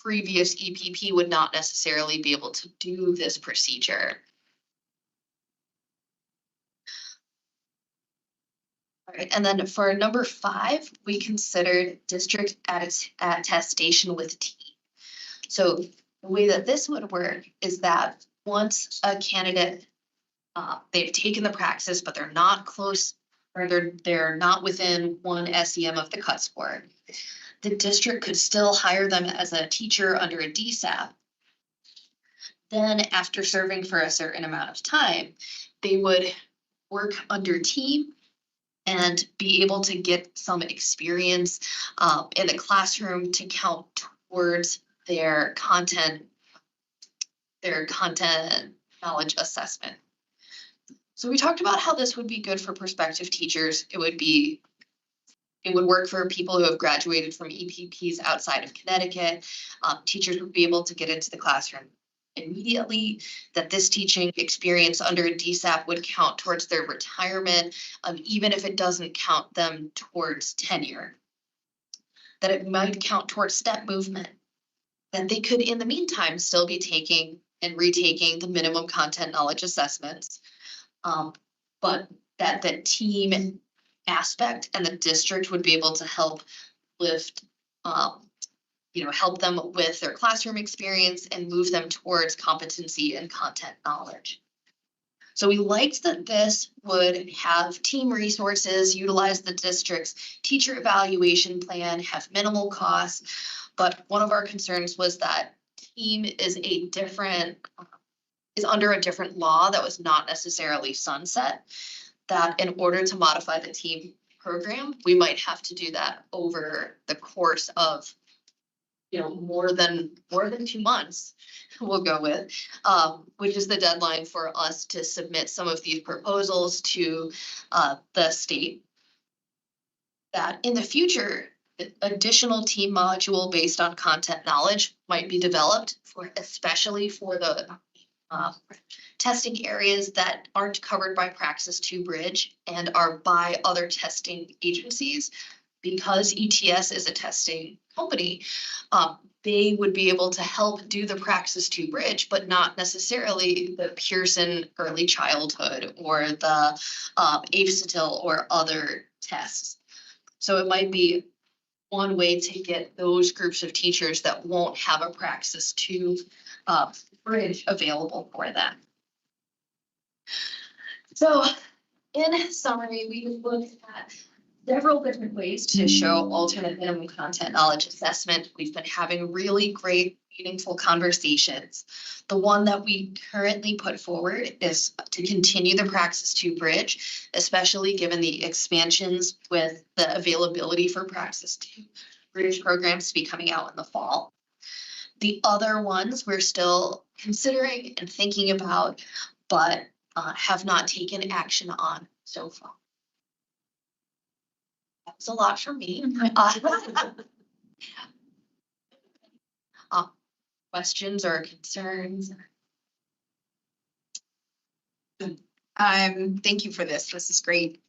previous EPP would not necessarily be able to do this procedure. All right, and then for number 5, we considered district attestation with team. So the way that this would work is that once a candidate, they've taken the praxis, but they're not close, or they're not within 1 SEM of the cut score, the district could still hire them as a teacher under a DSAP. Then after serving for a certain amount of time, they would work under team and be able to get some experience in the classroom to count towards their content knowledge assessment. So we talked about how this would be good for prospective teachers. It would work for people who have graduated from EPPs outside of Connecticut. Teachers would be able to get into the classroom immediately, that this teaching experience under a DSAP would count towards their retirement, even if it doesn't count them towards tenure. That it might count towards step movement. That they could, in the meantime, still be taking and retaking the minimum content knowledge assessments, but that the team aspect and the district would be able to help lift, help them with their classroom experience and move them towards competency and content knowledge. So we liked that this would have team resources, utilize the district's teacher evaluation plan, have minimal costs. But one of our concerns was that team is under a different law that was not necessarily sunset, that in order to modify the team program, we might have to do that over the course of, more than 2 months, we'll go with, which is the deadline for us to submit some of these proposals to the state. That in the future, additional team module based on content knowledge might be developed especially for the testing areas that aren't covered by Praxis 2 Bridge and are by other testing agencies. Because ETS is a testing company, they would be able to help do the Praxis 2 Bridge, but not necessarily the Pearson Early Childhood or the AFSATIL or other tests. So it might be one way to get those groups of teachers that won't have a Praxis 2 Bridge available for them. So in summary, we looked at several different ways to show alternate minimum content knowledge assessment. We've been having really great, meaningful conversations. The one that we currently put forward is to continue the Praxis 2 Bridge, especially given the expansions with the availability for Praxis 2 Bridge programs to be coming out in the fall. The other ones we're still considering and thinking about, but have not taken action on so far. That's a lot for me. Questions or concerns? Thank you for this. This is great.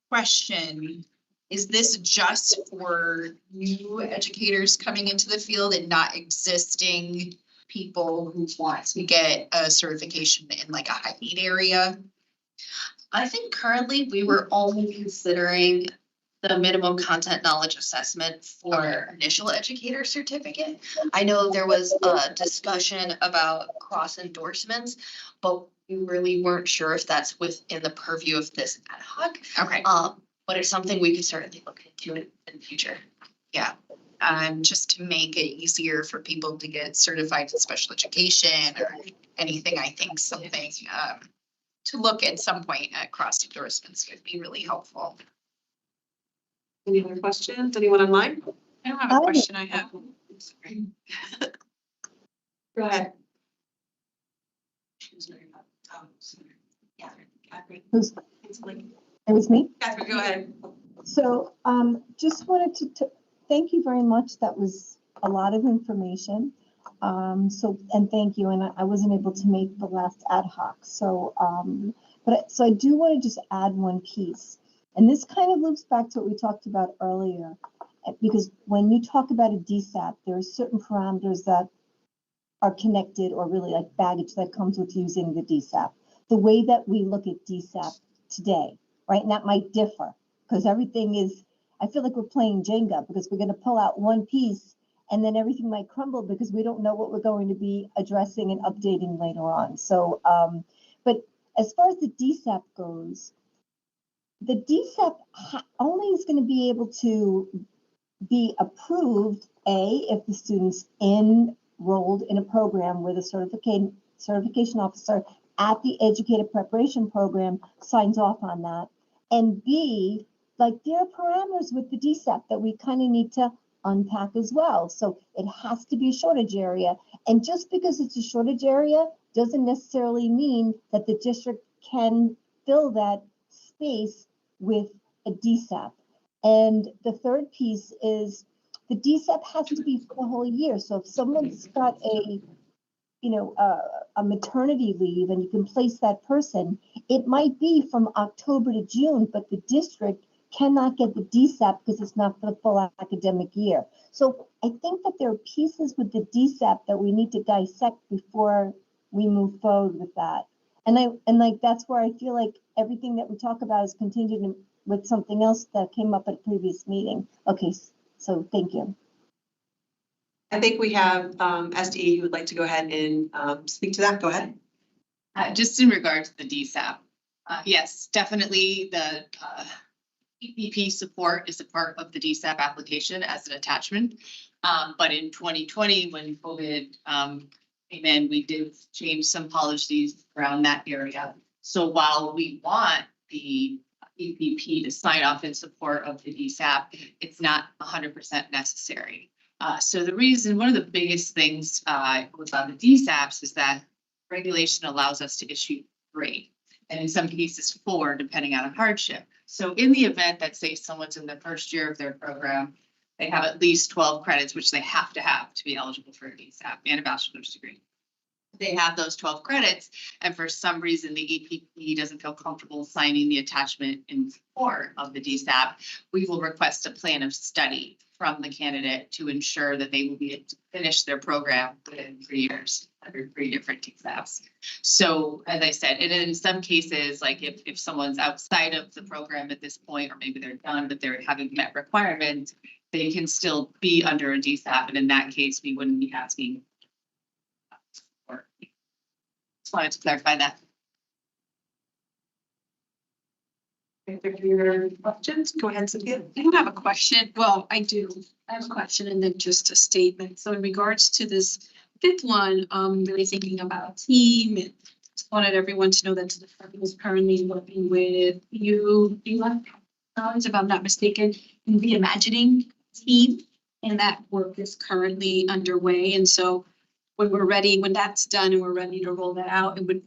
Question, is this just for new educators coming into the field and not existing people who want to get a certification in like a high need area? I think currently we were only considering the minimum content knowledge assessment for initial educator certificate. I know there was a discussion about cross endorsements, but we really weren't sure if that's within the purview of this ad hoc. Okay. But it's something we could certainly look into in the future. Yeah. Just to make it easier for people to get certified in special education or anything, I think something to look at some point at cross endorsements would be really helpful. Any other questions? Anyone online? I don't have a question. I have. Sorry. Go ahead. Yeah. It was me? Catherine, go ahead. So just wanted to thank you very much. That was a lot of information. And thank you. And I wasn't able to make the last ad hoc. So I do want to just add one piece. And this kind of loops back to what we talked about earlier. because when you talk about a DSAP, there are certain parameters that are connected or really like baggage that comes with using the DSAP. The way that we look at DSAP today, right? And that might differ because everything is, I feel like we're playing Jenga because we're going to pull out one piece and then everything might crumble because we don't know what we're going to be addressing and updating later on. So, but as far as the DSAP goes, the DSAP only is going to be able to be approved, if the student's enrolled in a program where the certification officer at the Educator preparation program signs off on that, and B, like there are parameters with the DSAP that we kind of need to unpack as well. So it has to be a shortage area, and just because it's a shortage area doesn't necessarily mean that the district can fill that space with a DSAP. And the third piece is the DSAP has to be for the whole year. So if someone's got a maternity leave and you can place that person, it might be from October to June, but the district cannot get the DSAP because it's not for the full academic year. So I think that there are pieces with the DSAP that we need to dissect before we move forward with that. And like that's where I feel like everything that we talk about is contingent with something else that came up at a previous meeting. Okay, so thank you. I think we have SDE who would like to go ahead and speak to that. Go ahead. Just in regard to the DSAP, yes, definitely the EPP support is a part of the DSAP application as an attachment. But in 2020, when COVID came in, we did change some policies around that area. So while we want the EPP to sign off in support of the DSAP, it's not 100% necessary. So the reason, one of the biggest things about the DSAPs is that regulation allows us to issue 3, and in some cases 4, depending on a hardship. So in the event that, say, someone's in the first year of their program, they have at least 12 credits, which they have to be eligible for a DSAP and a bachelor's degree. They have those 12 credits, and for some reason the EPP doesn't feel comfortable signing the attachment in support of the DSAP, we will request a plan of study from the candidate to ensure that they will be able to finish their program within 3 years under 3 different DSAPs. So as I said, and in some cases, like if someone's outside of the program at this point, or maybe they're done, but they haven't met requirements, they can still be under a DSAP. And in that case, we wouldn't be asking. Just wanted to clarify that. Your questions? Go ahead, Cynthia. I don't have a question. Well, I do. I have a question and then just a statement. So in regards to this 5th one, really thinking about team and just wanted everyone to know that the department is currently working with you, if I'm not mistaken, in reimagining team, and that work is currently underway. And so when we're ready, when that's done and we're ready to roll that out, it would,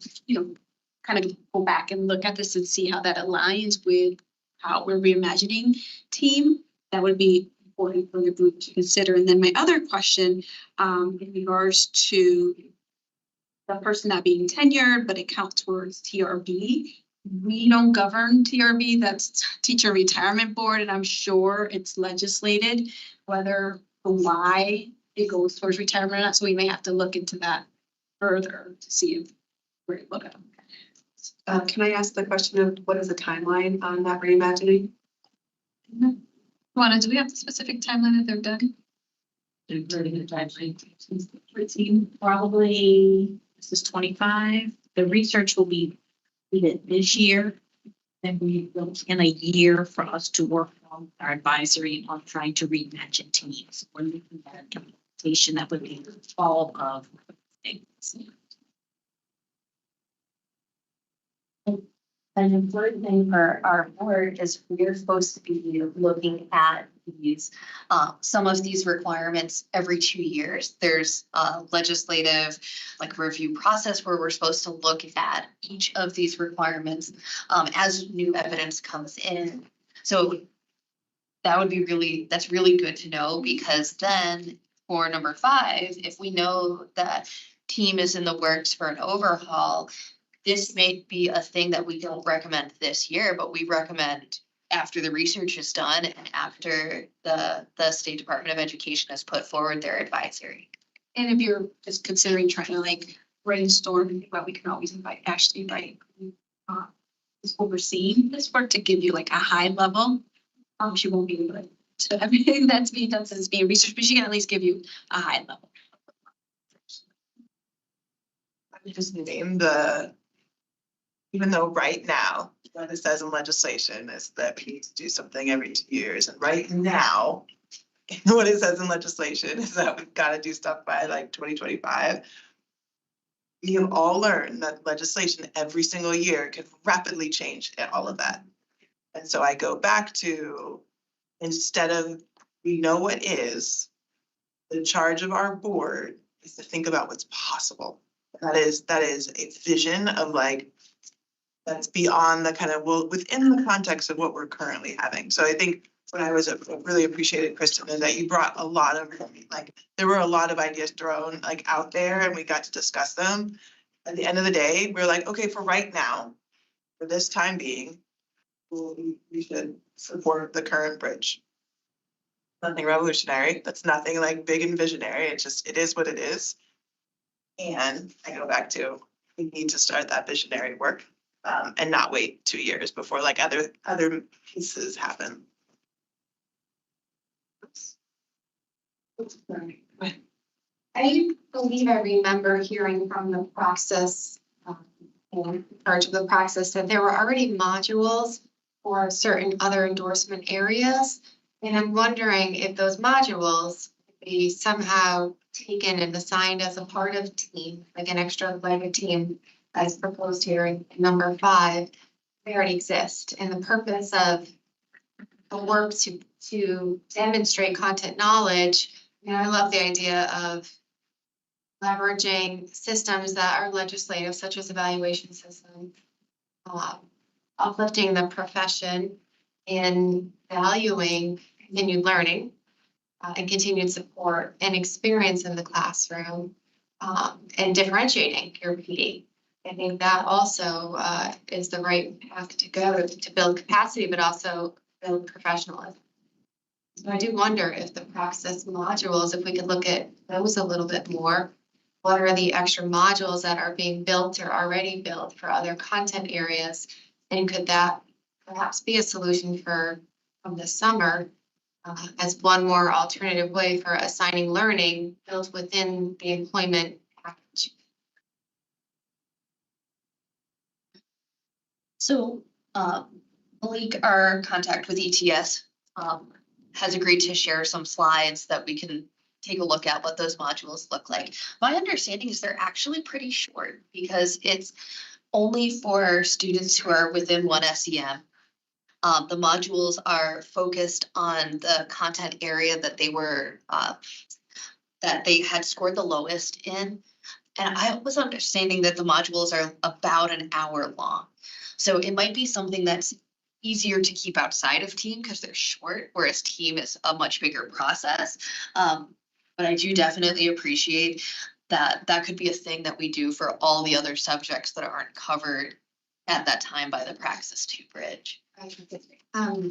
kind of go back and look at this and see how that aligns with how we're reimagining team. That would be important for the group to consider. And then my other question, in regards to the person not being tenured, but it counts towards TRB. We don't govern TRB, that's Teacher Retirement Board, and I'm sure it's legislated whether or why it goes towards retirement or not. So we may have to look into that further to see if we're looking at them. Can I ask the question of what is the timeline on that reimagining? Juana, do we have the specific timeline that they're done? Probably this is 25. The research will be completed this year. Then we will in a year for us to work on our advisory on trying to reimagine teams. We're looking at implementation that would be the fall of things. An important thing for our board is we're supposed to be looking at these, some of these requirements every 2 years. There's a legislative review process where we're supposed to look at each of these requirements as new evidence comes in. So that would be that's really good to know, because then for number 5, if we know that team is in the works for an overhaul, this may be a thing that we don't recommend this year, but we recommend after the research is done and after the State Department of Education has put forward their advisory. And if you're just considering trying to like brainstorm, well, we can always invite Ashley, right? Is overseeing this work to give you like a high level. She won't be able to everything that's being done since it's being researched, but she can at least give you a high level. I would just name even though right now, what it says in legislation is that we need to do something every 2 years, and right now, what it says in legislation is that we've got to do stuff by like 2025. We have all learned that legislation every single year can rapidly change all of that. And so I go back to, instead of, we know what is, the charge of our board is to think about what's possible. That is a vision of like, that's beyond the kind of, well, within the context of what we're currently having. So I think what I was really appreciated, Kristen, is that you brought a lot of, like, there were a lot of ideas thrown like out there and we got to discuss them. At the end of the day, we're like, okay, for right now, for this time being, we should support the current bridge. Nothing revolutionary. That's nothing like big and visionary. It is what it is. And I go back to, we need to start that visionary work and not wait 2 years before like other pieces happen. I believe I remember hearing from the process, in charge of the process, that there were already modules for certain other endorsement areas. And I'm wondering if those modules could be somehow taken and assigned as a part of team, like an extra leg of team, as proposed here in number 5. They already exist. And the purpose of the work to demonstrate content knowledge, I love the idea of leveraging systems that are legislative, such as evaluation systems, uplifting the profession and valuing continued learning and continued support and experience in the classroom, and differentiating your PD. I think that also is the right path to go to build capacity, but also build professionalism. So I do wonder if the Praxis modules, if we could look at those a little bit more. What are the extra modules that are being built or already built for other content areas? And could that perhaps be a solution from this summer as one more alternative way for assigning learning built within the employment package? So Malik, our contact with ETS, has agreed to share some slides that we can take a look at what those modules look like. My understanding is they're actually pretty short because it's only for students who are within one SEM. The modules are focused on the content area that they were that they had scored the lowest in. And I was understanding that the modules are about an hour long. So it might be something that's easier to keep outside of team because they're short, whereas team is a much bigger process. But I do definitely appreciate that that could be a thing that we do for all the other subjects that aren't covered at that time by the Praxis 2 bridge.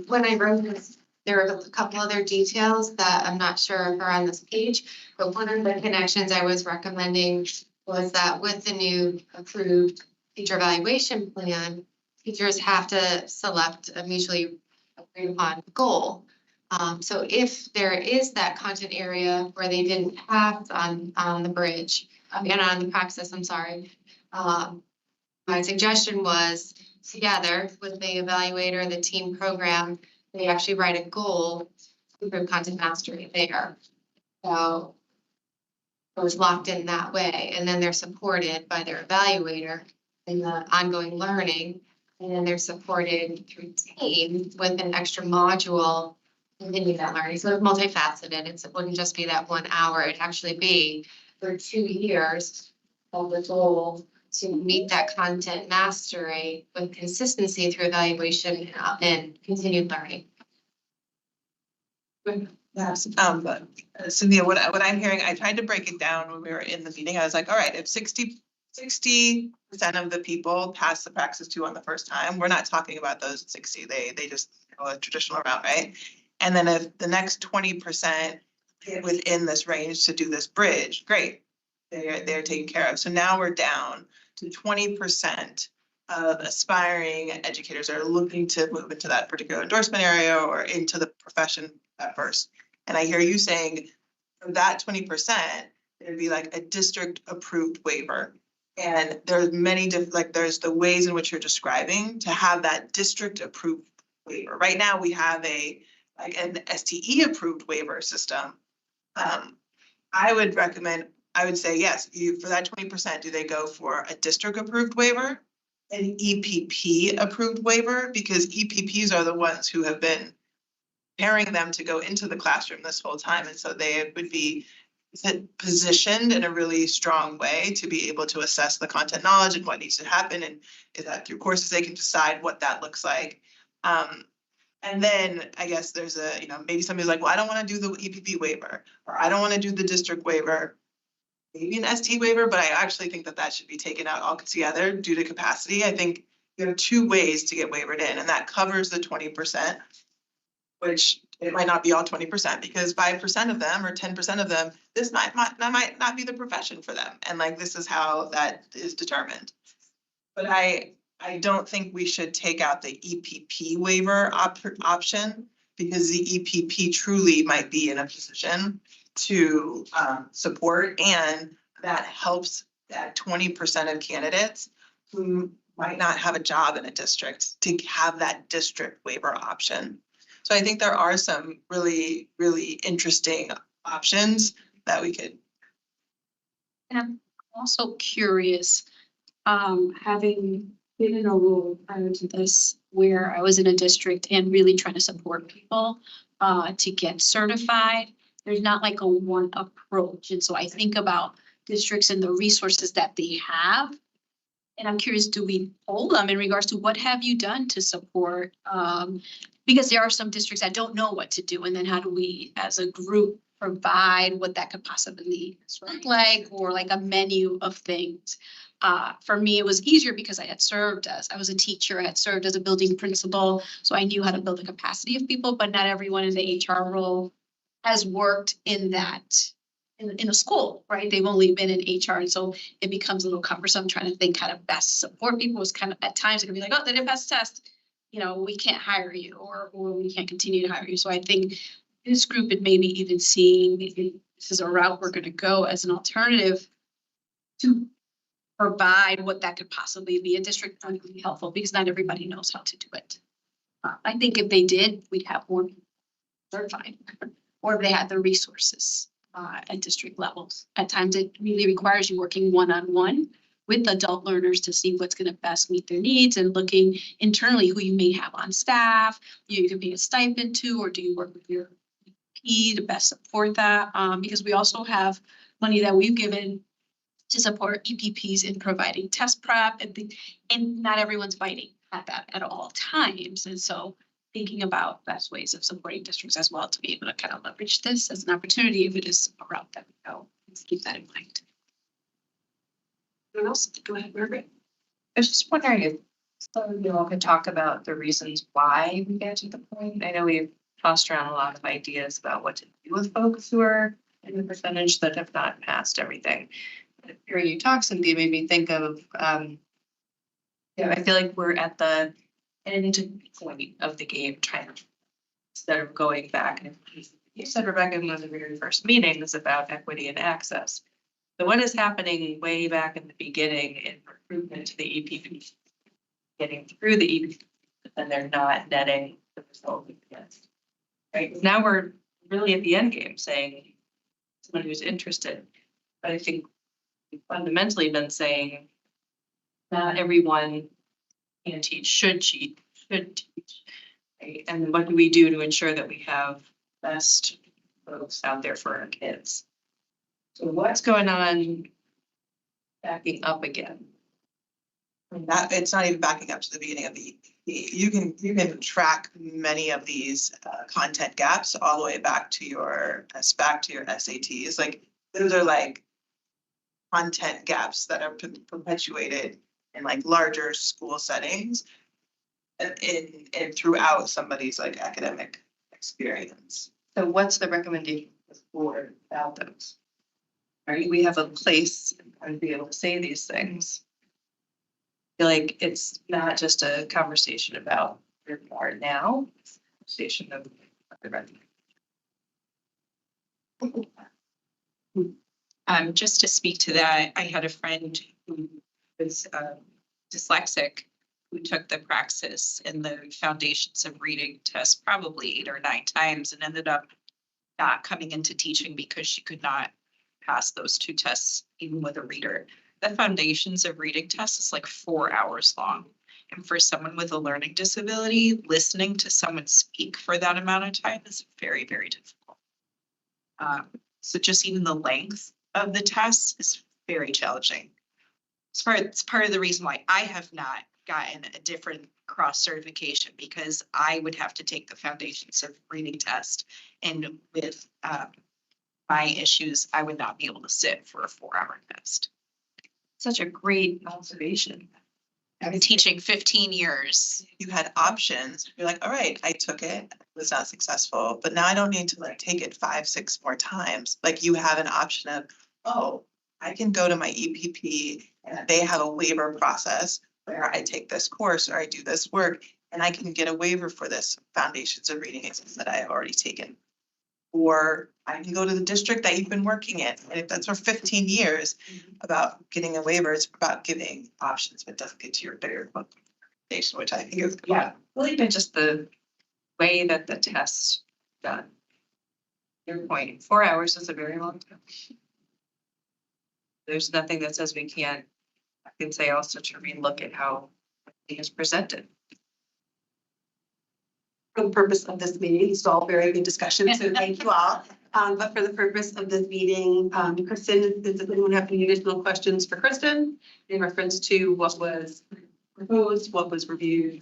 When I wrote this, there were a couple other details that I'm not sure if are on this page, but one of the connections I was recommending was that with the new approved teacher evaluation plan, teachers have to select a mutually agreed upon goal. So if there is that content area where they didn't have on the bridge, and on the Praxis, I'm sorry, my suggestion was together with the evaluator, the team program, they actually write a goal to improve content mastery there. So it was locked in that way, and then they're supported by their evaluator in the ongoing learning, and then they're supported through team with an extra module to continue that learning. So it's multifaceted. It wouldn't just be that 1 hour. It'd actually be for 2 years of the goal to meet that content mastery with consistency through evaluation and continued learning. Yes, but Cynthia, what I'm hearing, I tried to break it down when we were in the meeting. I was like, all right, if 60% of the people pass the Praxis 2 on the first time, we're not talking about those 60. They just a traditional route, right? And then if the next 20% get within this range to do this bridge, great. They're taken care of. So now we're down to 20% of aspiring educators that are looking to move into that particular endorsement area or into the profession at first. And I hear you saying for that 20%, it'd be like a district approved waiver. And there's many different, like there's the ways in which you're describing to have that district approved waiver. Right now we have an STE approved waiver system. I would say yes, for that 20%, do they go for a district approved waiver? An EPP approved waiver, because EPPs are the ones who have been preparing them to go into the classroom this whole time. And so they would be positioned in a really strong way to be able to assess the content knowledge and what needs to happen. And is that through courses, they can decide what that looks like. And then I guess there's maybe somebody's like, well, I don't want to do the EPP waiver, or I don't want to do the district waiver. Maybe an ST waiver, but I actually think that should be taken out altogether due to capacity. I think there are two ways to get waivered in, and that covers the 20%, which it might not be all 20%, because 5% of them or 10% of them, this might not be the profession for them. And like, this is how that is determined. But I don't think we should take out the EPP waiver option, because the EPP truly might be in a position to support, and that helps that 20% of candidates who might not have a job in a district to have that district waiver option. So I think there are some really, really interesting options that we could. And I'm also curious, having been in a role prior to this where I was in a district and really trying to support people to get certified. There's not like a one approach. And so I think about districts and the resources that they have. And I'm curious, do we poll them in regards to what have you done to support? Because there are some districts that don't know what to do. And then how do we, as a group, provide what that could possibly look like, or like a menu of things? For me, it was easier because I was a teacher, I had served as a building principal, so I knew how to build the capacity of people, but not everyone in the HR role has worked in that, in a school, right? They've only been in HR, and so it becomes a little cumbersome trying to think how to best support people. It's kind of, at times it can be like, oh, they didn't pass the test, we can't hire you, or we can't continue to hire you. So I think this group, and maybe even seeing if this is a route we're going to go as an alternative to provide what that could possibly be. A district would be helpful because not everybody knows how to do it. I think if they did, we'd have more people certified, or if they had the resources at district levels. At times, it really requires you working one-on-one with adult learners to see what's going to best meet their needs, and looking internally who you may have on staff, you can pay a stipend to, or do you work with your EP to best support that? Because we also have money that we've given to support EPPs in providing test prep, and not everyone's biting at that at all times. And so thinking about best ways of supporting districts as well to be able to kind of leverage this as an opportunity if it is a route that we go. Let's keep that in mind. Anyone else? Go ahead, Margaret. I was just wondering if some of you all could talk about the reasons why we get to the point. I know we've tossed around a lot of ideas about what to do with folks who are in the percentage that have not passed everything. Hearing you talk, Cynthia, made me think of, I feel like we're at the end point of the game, trying to, instead of going back. And you said, Rebecca, in one of the very first meetings about equity and access. So what is happening way back in the beginning in recruitment to the EPP, getting through the EPP, but then they're not netting the result against. Right now we're really at the end game saying someone who's interested. But I think we've fundamentally been saying not everyone can teach, should teach. Right? And what do we do to ensure that we have best folks out there for our kids? So what's going on backing up again? That it's not even backing up to the beginning of the you can track many of these content gaps all the way back to your SATs. Like those are like content gaps that are perpetuated in like larger school settings. in throughout somebody's like academic experience. So what's the recommendation for about those? Right, we have a place to be able to say these things. I feel like it's not just a conversation about where we are now, it's a conversation of the revenue. Just to speak to that, I had a friend who was dyslexic who took the Praxis and the Foundations of Reading test probably 8 or 9 times and ended up not coming into teaching because she could not pass those 2 tests even with a reader. The Foundations of Reading test is like 4 hours long. And for someone with a learning disability, listening to someone speak for that amount of time is very, very difficult. So just even the length of the test is very challenging. It's part of the reason why I have not gotten a different cross certification, because I would have to take the Foundations of Reading test, and with my issues, I would not be able to sit for a 4-hour test. Such a great observation. I've been teaching 15 years. You had options. You're like, all right, I took it, it was not successful, but now I don't need to like take it 5, 6 more times. Like you have an option of, oh, I can go to my EPP and they have a waiver process where I take this course or I do this work and I can get a waiver for this Foundations of Reading exam that I have already taken. Or I can go to the district that you've been working in. And if that's for 15 years about getting a waiver, it's about giving options, but doesn't get to your bigger foundation, which I think is. Yeah, well, even just the way that the test done. Your point, 4 hours is a very long time. There's nothing that says we can't. I can say also to relook at how it is presented. For the purpose of this meeting, it's all very good discussion, so thank you all. But for the purpose of this meeting, Kristen, does anyone have any additional questions for Kristen in reference to what was proposed, what was reviewed?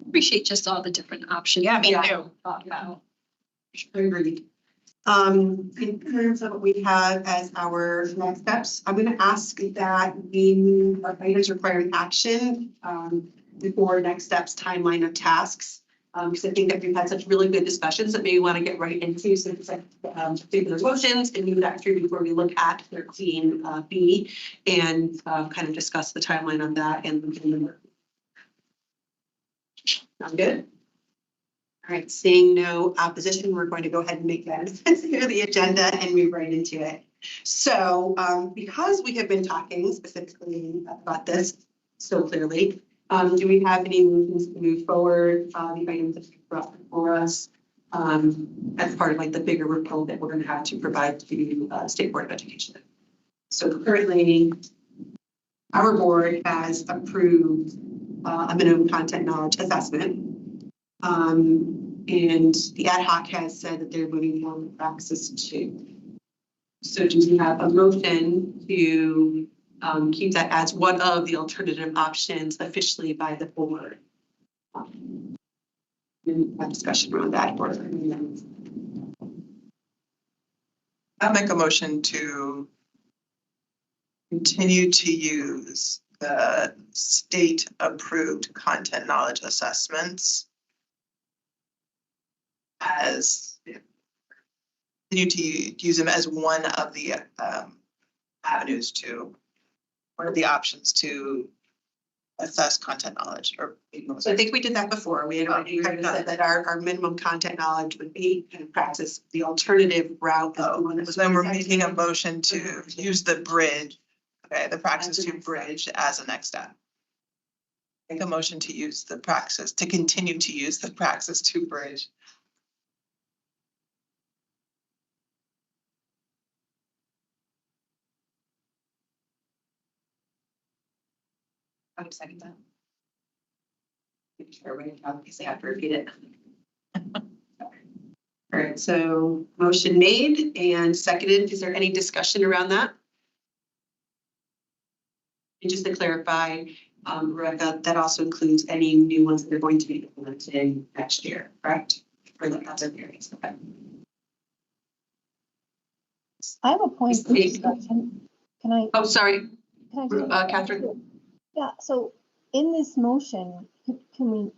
Appreciate just all the different options. Yeah, me Yeah. too. Thought about. Agreed. In terms of what we have as our next steps, I'm going to ask that we move our items requiring action before next steps timeline of tasks. Because I think that we've had such really good discussions that maybe want to get right into some particular motions and move that through before we look at 13B and kind of discuss the timeline on that and the work. Sound good? All right, seeing no opposition, we're going to go ahead and make that consider the agenda and move right into it. So because we have been talking specifically about this so clearly, do we have any motions to move forward the items that you brought before us as part of like the bigger report that we're going to have to provide to State Board of Education? So currently, our board has approved a minimum content knowledge assessment. And the ad hoc has said that they're moving forward with Praxis 2. So do we have a motion to keep that as one of the alternative options officially by the board? A discussion around that. I'll make a motion to continue to use the state approved content knowledge assessments as continue to use them as one of the avenues to, one of the options to assess content knowledge or. So I think we did that before. We had already kind of said that our minimum content knowledge would be in Praxis. The alternative route is the one that was. Then we're making a motion to use the bridge, okay, the Praxis 2 bridge as a next step. Make a motion to use the Praxis, to continue to use the Praxis 2 bridge. I would second that. Sure, we obviously have to repeat it. All right, so motion made and seconded. Is there any discussion around that? And just to clarify, Rebecca, that also includes any new ones that are going to be implemented next year, correct? For the other areas. Okay. I have a point of discussion. Can I? Oh, sorry, Can I? Catherine. Yeah, so in this motion, can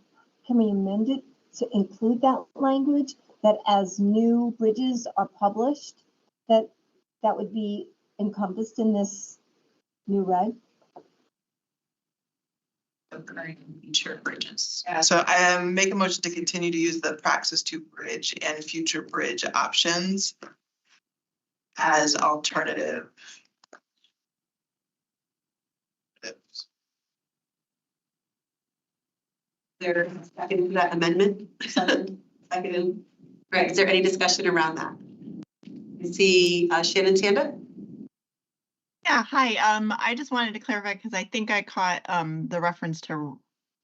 we amend it to include that language that as new bridges are published, that would be encompassed in this new reg? Current and future bridges. Yeah, so I make a motion to continue to use the Praxis 2 bridge and future bridge options as alternative. There, second to that amendment? Second. Right, is there any discussion around that? I see Shannon Tanda. Yeah, hi. I just wanted to clarify because I think I caught the reference to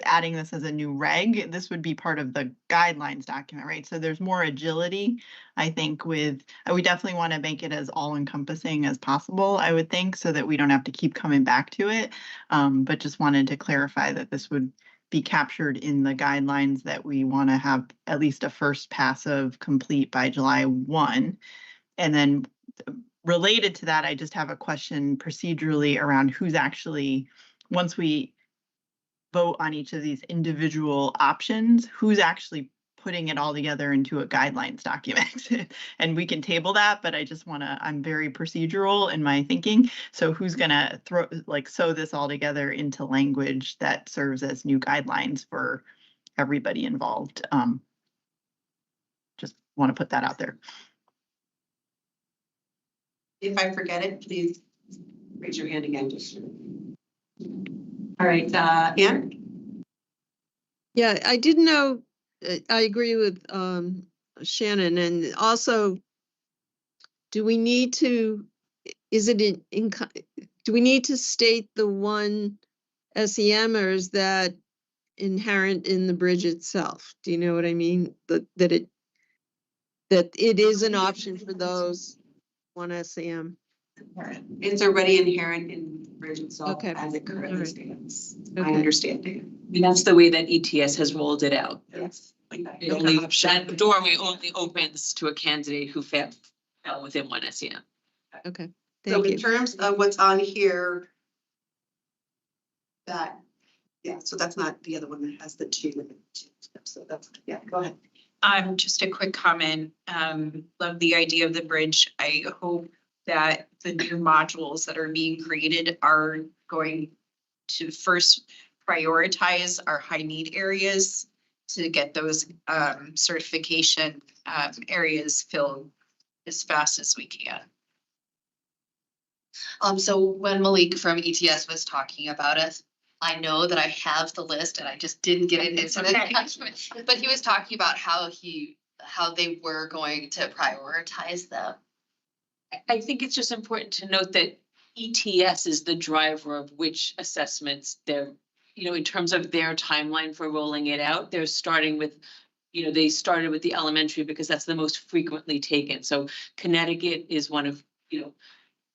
adding this as a new reg. This would be part of the guidelines document, right? So there's more agility, I think, with, we definitely want to make it as all encompassing as possible, I would think, so that we don't have to keep coming back to it. But just wanted to clarify that this would be captured in the guidelines that we want to have at least a first pass of complete by July 1. And then related to that, I just have a question procedurally around who's actually, once we vote on each of these individual options, who's actually putting it all together into a guidelines document. And we can table that, but I just want to, I'm very procedural in my thinking. So who's going to sew this all together into language that serves as new guidelines for everybody involved? Just want to put that out there. If I forget it, please raise your hand again. All right, Anne? Yeah, I didn't know, I agree with Shannon, and also, do we need to, do we need to state the one SEM, or is that inherent in the bridge itself? Do you know what I mean? That it is an option for those one SEM. It's already inherent in the bridge itself, Okay. as it currently All right. stands. Okay. My understanding. I mean, that's the way that ETS has rolled it out. Yes. It only, that doorway only opens to a candidate who fell within one SEM. Okay, So thank in you. terms of what's on here, so that's not the other one that has the two steps. So that's, yeah, go ahead. Just a quick comment. Love the idea of the bridge. I hope that the new modules that are being created are going to first prioritize our high need areas to get those certification areas filled as fast as we can. So when Malik from ETS was talking about it, I know that I have the list and I just didn't get it into the attachment, but he was talking about how they were going to prioritize them. I think it's just important to note that ETS is the driver of which assessments they're, in terms of their timeline for rolling it out, they're starting with, they started with the elementary because that's the most frequently taken. So Connecticut is one of,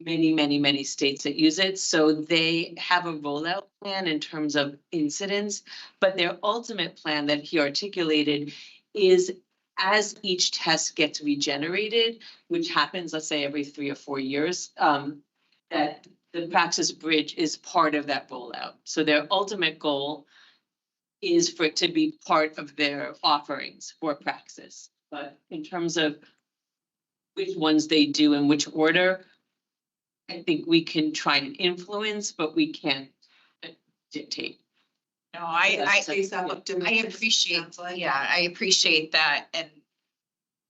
many states that use it. So they have a rollout plan in terms of incidents, but their ultimate plan that he articulated is as each test gets regenerated, which happens, let's say every 3 or 4 years, that the Praxis Bridge is part of that rollout. So their ultimate goal is for it to be part of their offerings for Praxis. But in terms of which ones they do in which order, I think we can try and influence, but we can't dictate. No, I appreciate that. And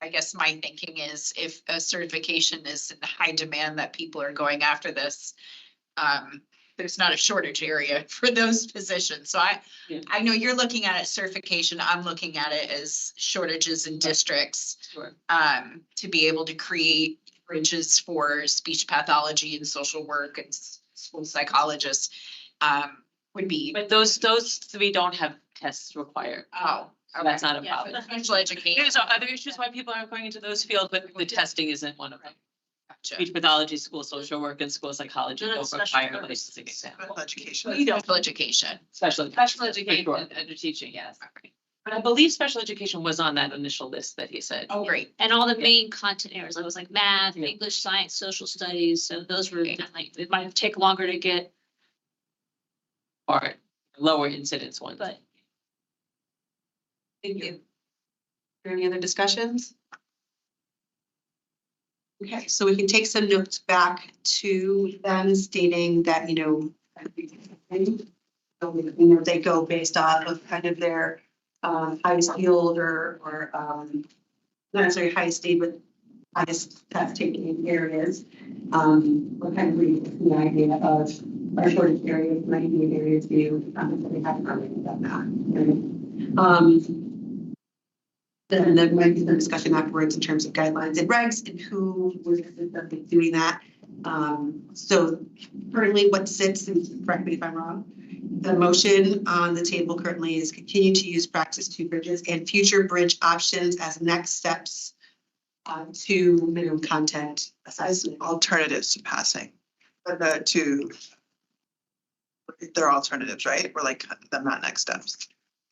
I guess my thinking is if a certification is in high demand that people are going after this, there's not a shortage area for those positions. So I know you're looking at it certification. I'm looking at it as shortages in districts. Sure. To be able to create bridges for speech pathology and social work and school psychologists would be. But those 3 don't have tests required. Oh, so that's not a problem. Special education. There's other issues why people aren't going into those fields, but the testing isn't one of them. Gotcha. Speech pathology, school social work, and school psychology don't require a licensing exam. Special education. Special education. Special education and teaching, yes. But I believe special education was on that initial list that he said. Oh, great. And all the main content areas, it was like math, English, science, social studies. So those were like, it might take longer to get. Part. lower incidence ones. But. Thank you. Are there any other discussions? Okay, so we can take some notes back to them stating that, they go based off of kind of their highest yield or not necessarily highest speed, but highest test taking areas. We're kind of reading the idea of our shortage areas might be an area to do, so we haven't really done that. Then there might be some discussion afterwards in terms of guidelines and regs and who was doing that. So currently what sits, and correct me if I'm wrong, the motion on the table currently is continue to use practice 2 bridges and future bridge options as next steps to minimum content assessment. Alternatives to passing, but they're alternatives, right? We're like, they're not next steps.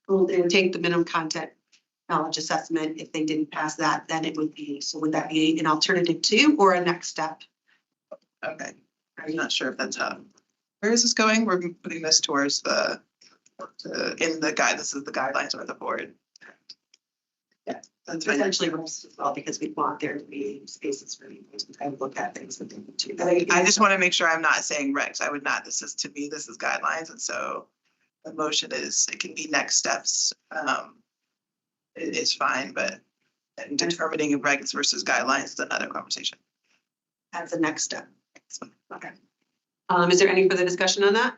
Well, they would take the minimum content knowledge assessment. If they didn't pass that, then it would be, so would that be an alternative to or a next step? Okay, I'm not sure if that's where is this going? We're putting this towards in the guide, this is the guidelines or the board. Yeah, that's essentially as well, because we want there to be spaces for people to kind of look at things with them too. I just want to make sure I'm not saying regs. I would not, this is guidelines. And so the motion is, it can be next steps. It is fine, but determining regs versus guidelines is another conversation. That's the next step. Okay. Is there any further discussion on that?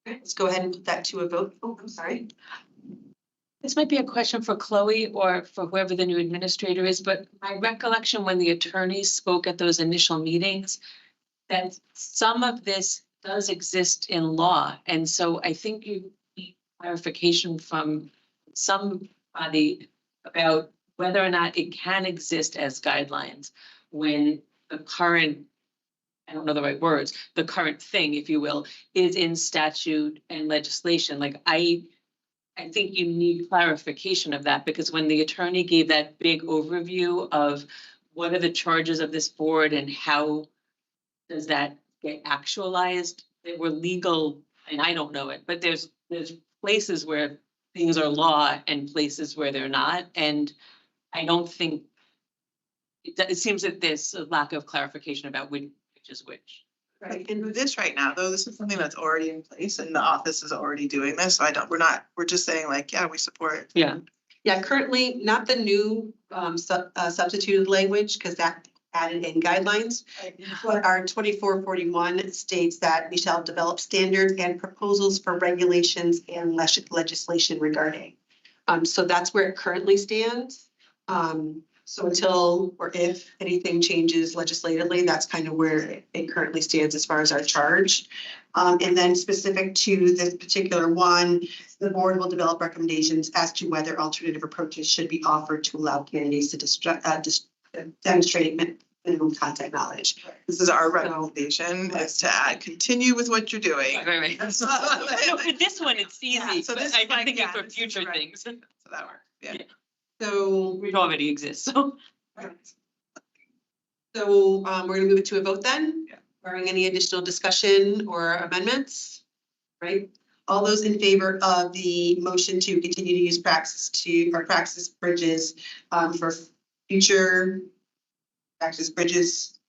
Okay, let's go ahead and put that to a vote. Oh, I'm sorry. This might be a question for Chloe or for whoever the new administrator is, but my recollection when the attorneys spoke at those initial meetings, that some of this does exist in law. And so I think you need clarification from somebody about whether or not it can exist as guidelines when the current, I don't know the right words, the current thing, if you will, is in statute and legislation. Like I think you need clarification of that, because when the attorney gave that big overview of what are the charges of this board and how does that get actualized, they were legal, and I don't know it, but there's places where things are law and places where they're not. And I don't think, it seems that there's a lack of clarification about which is which. Right, and with this right now, though, this is something that's already in place and the office is already doing this. So we're just saying like, yeah, we support. Yeah. Yeah, currently not the new substituted language, because that added in guidelines. But our 2441 states that we shall develop standards and proposals for regulations and legislation regarding. So that's where it currently stands. So until or if anything changes legislatively, that's kind of where it currently stands as far as our charge. And then specific to this particular one, the board will develop recommendations as to whether alternative approaches should be offered to allow candidates to demonstrate minimum content knowledge. This is our recommendation, is to continue with what you're doing. Right. No, for this one, it's easy, Yeah, so but this I'm is like, thinking yeah, for this is future right. things. So that works, yeah. So It already exists, so. we're gonna move it to a vote then? Yeah. Barring any additional discussion or amendments, right? All those in favor of the motion to continue to use praxis bridges for future praxis bridges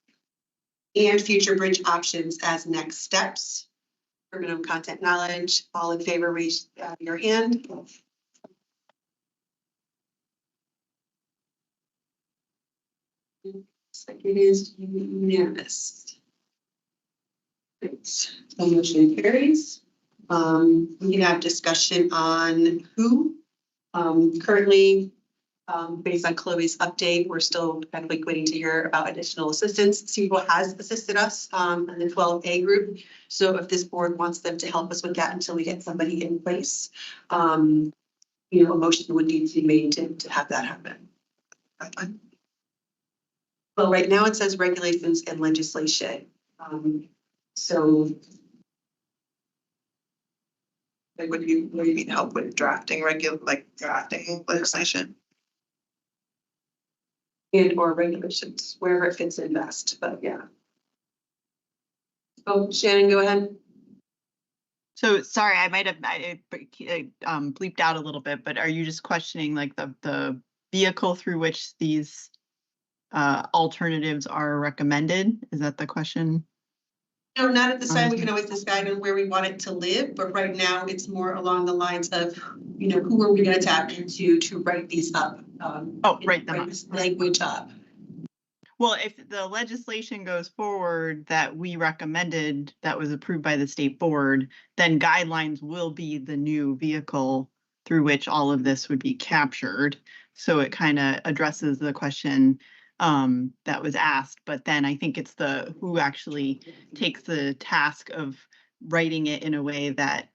and future bridge options as next steps for minimum content knowledge, all in favor, raise your hand. Looks like it is unanimous. Thanks. The motion carries. We can have discussion on who. Currently, based on Chloe's update, we're still kind of like waiting to hear about additional assistance. CEQA has assisted us in the 12A group. So if this board wants them to help us with that until we get somebody in place, a motion would need to be made to have that happen. Well, right now it says regulations and legislation. So Like, would you need help with drafting drafting legislation? and or regulations, wherever it fits in best, but yeah. Oh, Shannon, go ahead. So sorry, I might have bleeped out a little bit, but are you just questioning like the vehicle through which these alternatives are recommended? Is that the question? No, not at this time. We can always decide on where we want it to live, but right now it's more along the lines of, you know, who are we going to tap into to write these up? Write them up. This language up. Well, if the legislation goes forward that we recommended that was approved by the state board, then guidelines will be the new vehicle through which all of this would be captured. So it kind of addresses the question that was asked, but then I think it's the who actually takes the task of writing it in a way that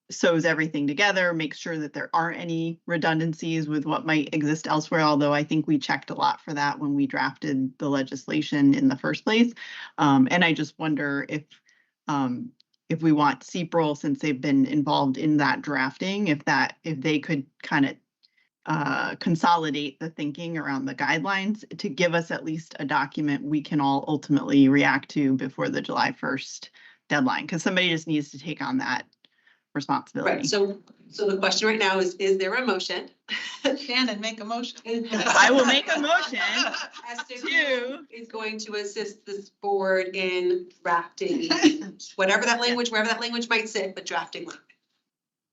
sews everything together, makes sure that there aren't any redundancies with what might exist elsewhere, although I think we checked a lot for that when we drafted the legislation in the first place. And I just wonder if we want CPRL, since they've been involved in that drafting, if they could kind of consolidate the thinking around the guidelines to give us at least a document we can all ultimately react to before the July 1st deadline, because somebody just needs to take on that responsibility. Right. So the question right now is there a motion? Shannon, make a motion. I will make a motion As to who is going to assist this board in drafting whatever that language, wherever that language might sit, but drafting language.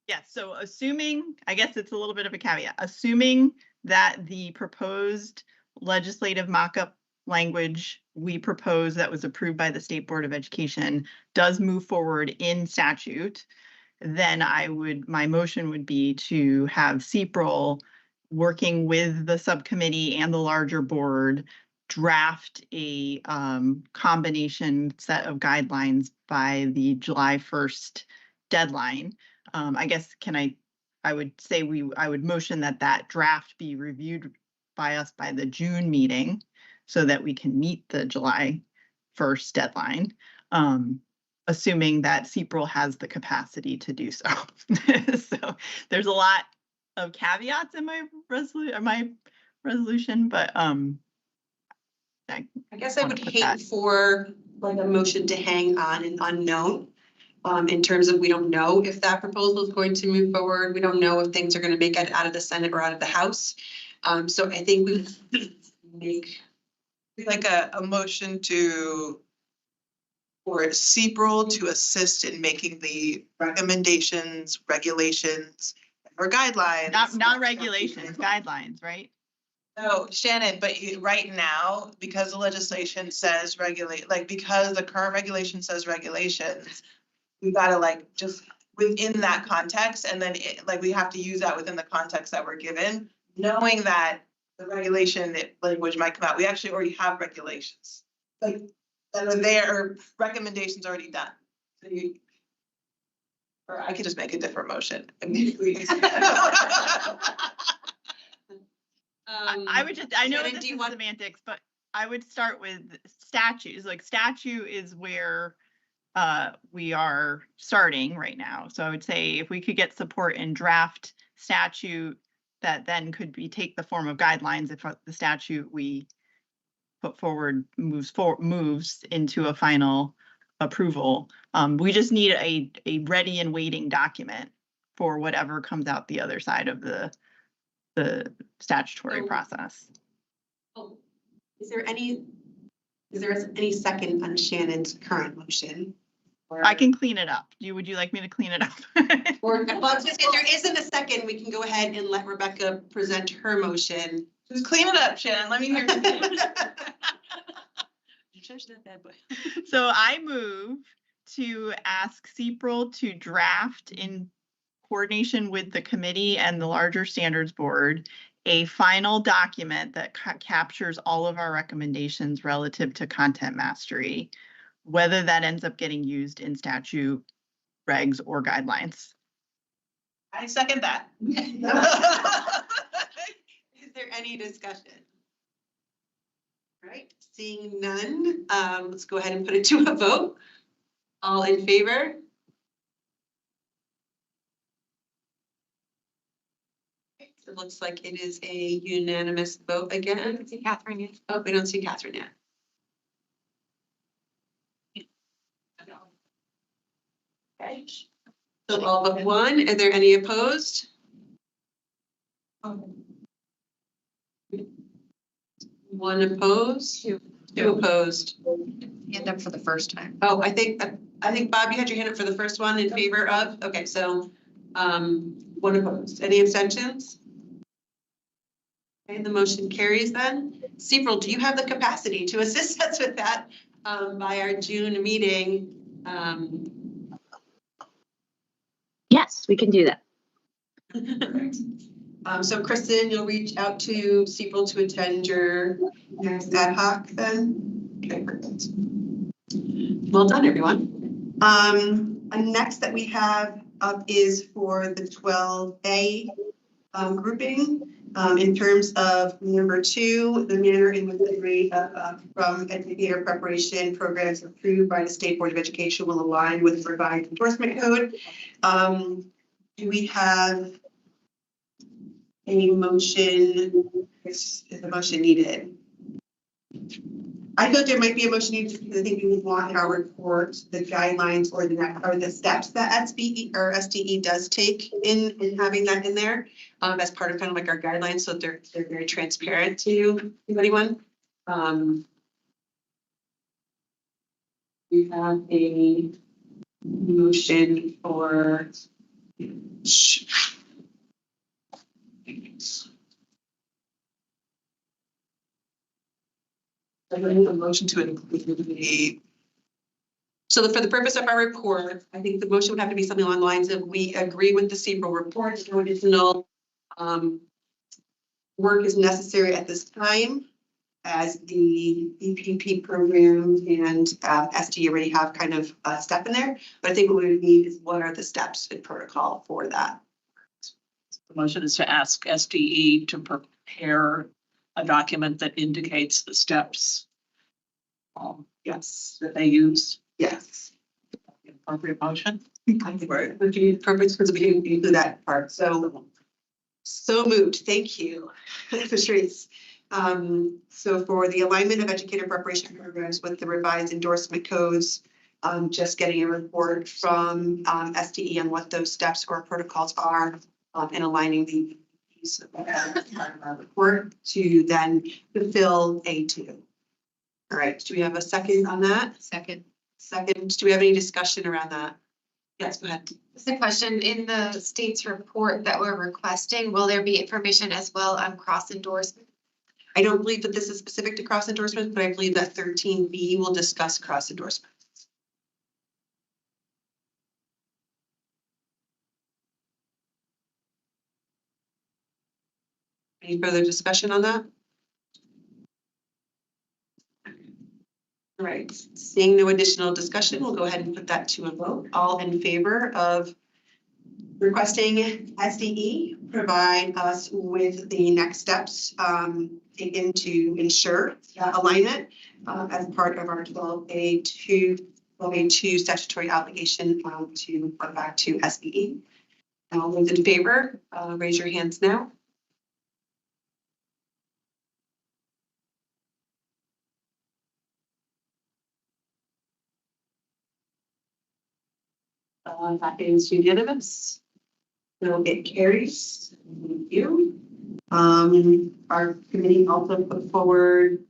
Yes, so assuming, I guess it's a little bit of a caveat, assuming that the proposed legislative mock-up language we propose that was approved by the State Board of Education does move forward in statute, then my motion would be to have CPRL working with the subcommittee and the larger board draft a combination set of guidelines by the July 1st deadline. I guess I would say I would motion that draft be reviewed by us by the June meeting so that we can meet the July 1st deadline. Assuming that CPRL has the capacity to do so. So there's a lot of caveats in my resolution, but I guess I would hate for like a motion to hang on an unknown. In terms of we don't know if that proposal is going to move forward. We don't know if things are going to make it out of the Senate or out of the House. So I think we make like a motion for CPRL to assist in making the recommendations, regulations, or guidelines. Not regulations, guidelines, right? No, Shannon, but right now, because the legislation says because the current regulation says regulations, we gotta like just within that context, and then we have to use that within the context that we're given, knowing that the regulation language might come out. We actually already have regulations. That are there, or recommendations already done. So or I could just make a different motion. I would just, I know this is semantics, but I would start with statutes. Like statute is where we are starting right now. So I would say if we could get support in draft statute that then could take the form of guidelines if the statute we put forward moves into a final approval. We just need a ready and waiting document for whatever comes out the other side of the statutory process. Oh, is there any second on Shannon's current motion? I can clean it up. Would you like me to clean it up? Well, if there isn't a second, we can go ahead and let Rebecca present her motion. Just clean it up, Shannon. Let me hear So I move to ask CPRL to draft in coordination with the committee and the larger standards board a final document that captures all of our recommendations relative to content mastery, whether that ends up getting used in statute, regs, or guidelines. I second that. Is there any discussion? All right, seeing none, let's go ahead and put it to a vote. All in favor? It looks like it is a unanimous vote again. I don't see Catherine yet. Oh, we don't see Catherine yet. Okay. So all but one, are there any opposed? One opposed, two opposed. Hand up for the first time. Oh, I think Bob, you had your hand up for the first one in favor of, okay, so, one opposed. Any abstentions? Okay, the motion carries then. Several, do you have the capacity to assist us with that, by our June meeting? Yes, we can do that. So Kristen, you'll reach out to Several to attend your next ad hoc then? Okay, perfect. Well done, everyone. And next that we have up is for the 12A grouping. In terms of number 2, the manner in which the rate from educator preparation programs approved by the State Board of Education will align with the revised endorsement code. Do we have a motion? Is the motion needed? I thought there might be a motion needed because I think we would want in our report the guidelines or the steps that SBE or SDE does take in having that in there as part of kind of like our guidelines, so they're very transparent to anyone. We have a motion for I need a motion to include the. So for the purpose of our report, I think the motion would have to be something along the lines of, we agree with the CEPRO report, no additional work is necessary at this time, as the EPP program and SD already have kind of a step in there. But I think what we would need is what are the steps and protocol for that. The motion is to ask SDE to prepare a document that indicates the steps. Yes. That they use. Yes. The appropriate motion. Right. Would you purpose because we can include that part. So moved. Thank you, Patrice. So for the alignment of educator preparation programs with the revised endorsement codes, just getting a report from SDE on what those steps or protocols are, and aligning the piece of our report to then fulfill A2. All right. Do we have a second on that? Second. Do we have any discussion around that? Yes, go ahead. Just a question, in the state's report that we're requesting, will there be information as well on cross endorsement? I don't believe that this is specific to cross endorsements, but I believe that 13B will discuss cross endorsements. Any further discussion on that? All right, seeing no additional discussion, we'll go ahead and put that to a vote. All in favor of requesting SDE provide us with the next steps taken to ensure alignment as part of our 12A2 statutory obligation to put back to SDE. All those in favor, raise your hands now. That is unanimous. So it carries. Thank you. Our committee also put forward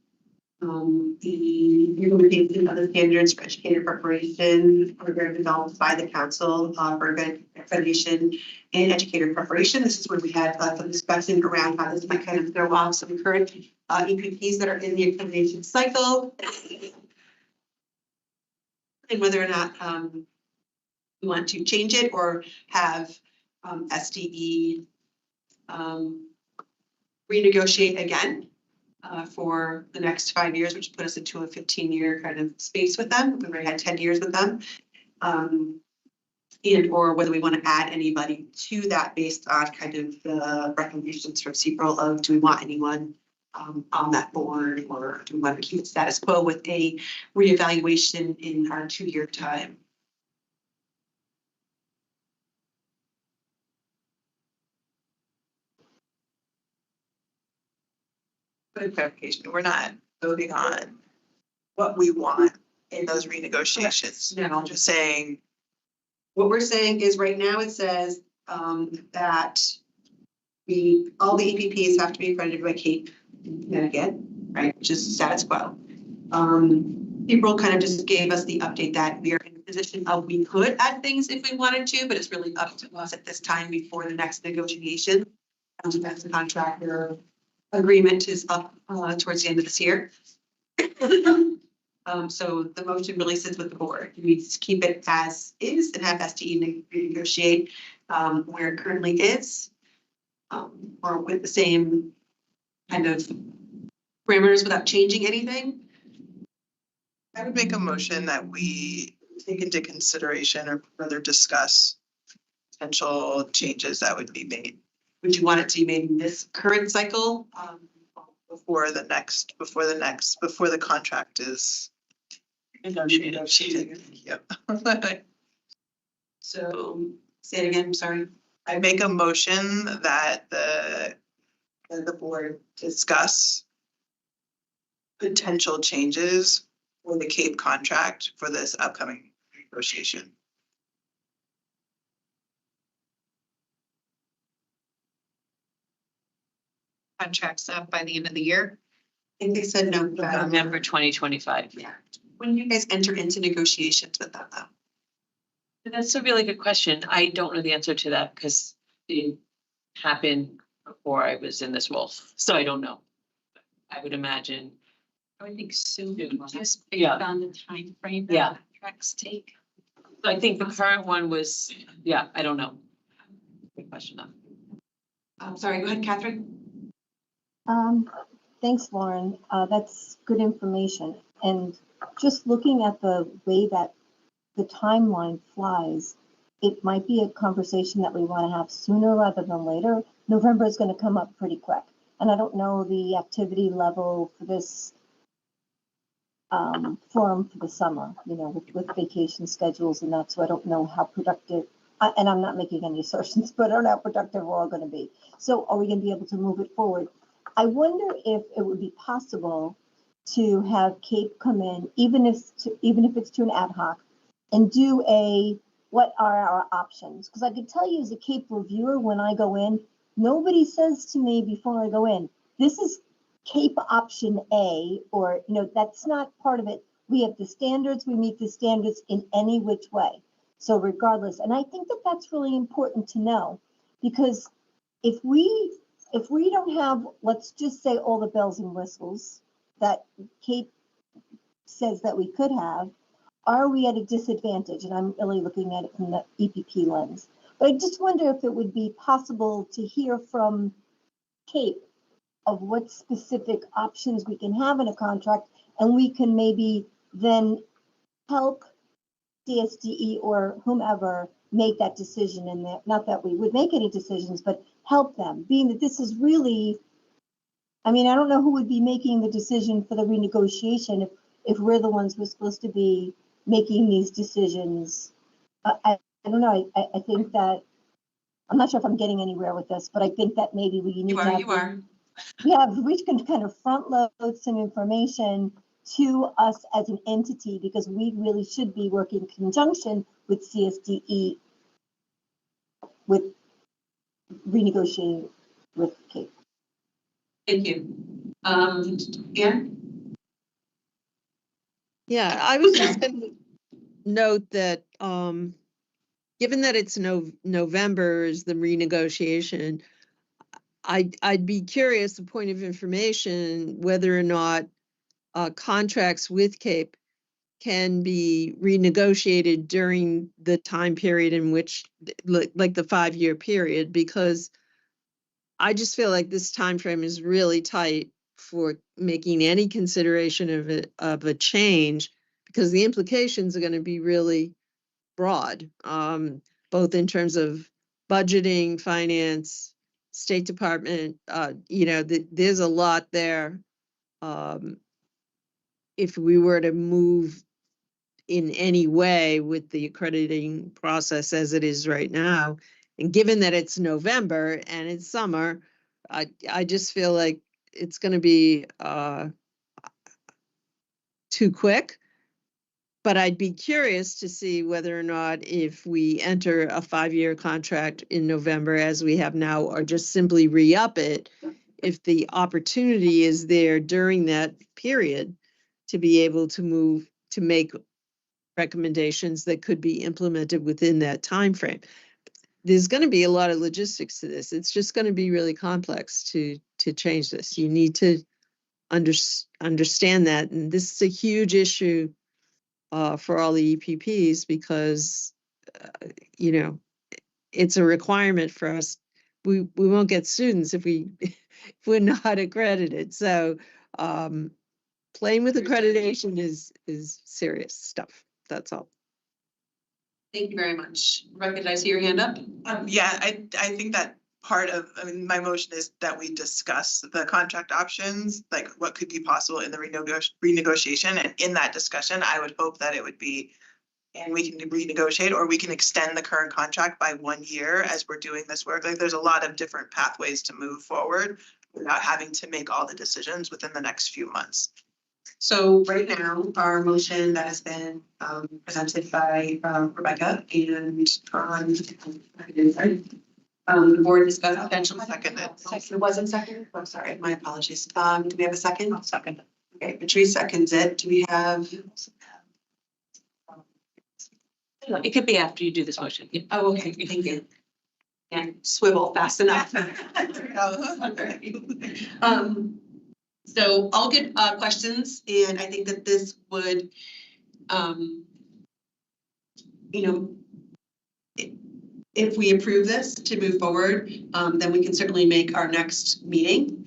the implementation of the standards for educator preparation program developed by the council for good accreditation and educator preparation. This is where we had some discussion around how this might kind of throw off some current EPPs that are in the accreditation cycle and whether or not we want to change it or have SDE renegotiate again for the next 5 years, which put us into a 15-year kind of space with them. We've already had 10 years with them. And or whether we want to add anybody to that based on kind of the recommendations from CEPRO of do we want anyone on that board, or do we want to keep it status quo with a reevaluation in our 2-year time. For clarification, we're not voting on what we want in those renegotiations. No. Just saying What we're saying is right now it says that all the EPPs have to be accredited by Cape Connecticut, right, which is status quo. April kind of just gave us the update that we are in a position of we could add things if we wanted to, but it's really up to us at this time before the next negotiation. That's the contractor agreement is up towards the end of this year. So the motion really sits with the board. We just keep it as is and have STE negotiate where it currently is, or with the same kind of parameters without changing anything. I would make a motion that we take into consideration or further discuss potential changes that would be made. Would you want it to be made in this current cycle? Before the contract is negotiated. Yep. So say it again, I'm sorry. I make a motion that the board discuss potential changes for the Cape contract for this upcoming negotiation. Contracts up by the end of the year. I think they said November 2025. Yeah. When you guys enter into negotiations with that though? That's a really good question. I don't know the answer to that because it happened before I was in this role, so I don't know. I would imagine. I think soon, just based Yeah. on the time frame that Yeah. contracts take. So I think the current one was, yeah, I don't know. Good question though. I'm sorry, go ahead, Catherine. Thanks, Lauren. That's good information. And just looking at the way that the timeline flies, it might be a conversation that we want to have sooner rather than later. November is going to come up pretty quick. And I don't know the activity level for this forum for the summer, you know, with vacation schedules and that. So I don't know how productive, and I'm not making any assertions, but I don't know how productive we're all going to be. So are we going to be able to move it forward? I wonder if it would be possible to have Cape come in, even if it's to an ad hoc, and do what are our options? Because I could tell you as a Cape reviewer, when I go in, nobody says to me before I go in, this is Cape option A, or, you know, that's not part of it. We have the standards, we meet the standards in any which way. So regardless, and I think that that's really important to know, because if we don't have, let's just say, all the bells and whistles that Cape says that we could have, are we at a disadvantage? And I'm really looking at it from the EPP lens. But I just wonder if it would be possible to hear from Cape of what specific options we can have in a contract, and we can maybe then help CSDE or whomever make that decision. And that, not that we would make any decisions, but help them, being that this is really, I mean, I don't know who would be making the decision for the renegotiation if we're the ones who are supposed to be making these decisions. I don't know. I think that, I'm not sure if I'm getting anywhere with this, but I think that maybe we need we can kind of front load some information to us as an entity, because we really should be working in conjunction with CSDE with renegotiating with Cape. Thank you. Anne? Yeah, I was just going to note that given that it's November is the renegotiation, I'd be curious, a point of information, whether or not contracts with Cape can be renegotiated during the time period in which, like the 5-year period, because I just feel like this time frame is really tight for making any consideration of a change, because the implications are going to be really broad, both in terms of budgeting, finance, State Department. You know, there's a lot there. If we were to move in any way with the accrediting process as it is right now, and given that it's November and it's summer, I just feel like it's going to be too quick. But I'd be curious to see whether or not if we enter a 5-year contract in November as we have now, or just simply re-up it, if the opportunity is there during that period to be able to move, to make recommendations that could be implemented within that time frame. There's going to be a lot of logistics to this. It's just going to be really complex to change this. You need to understand that. And this is a huge issue for all the EPPs because, you know, it's a requirement for us. We won't get students if we're not accredited. So playing with accreditation is serious stuff. That's all. Thank you very much. Rebecca, did I see your hand up? Yeah, I think that part of, I mean, my motion is that we discuss the contract options, like what could be possible in the renegotiation. And in that discussion, I would hope that it would be, and we can renegotiate, or we can extend the current contract by 1 year as we're doing this work. Like there's a lot of different pathways to move forward without having to make all the decisions within the next few months. So right now, our motion that has been presented by Rebecca and the board discussed potential Seconded. It wasn't seconded? I'm sorry, my apologies. Do we have a second? I'll second. Okay, Patrice seconds it. Do we have? It could be after you do this motion. Yeah. Oh, okay, thank you. And swivel fast enough. So all good questions, and I think that this would, you know, if we approve this to move forward, then we can certainly make our next meeting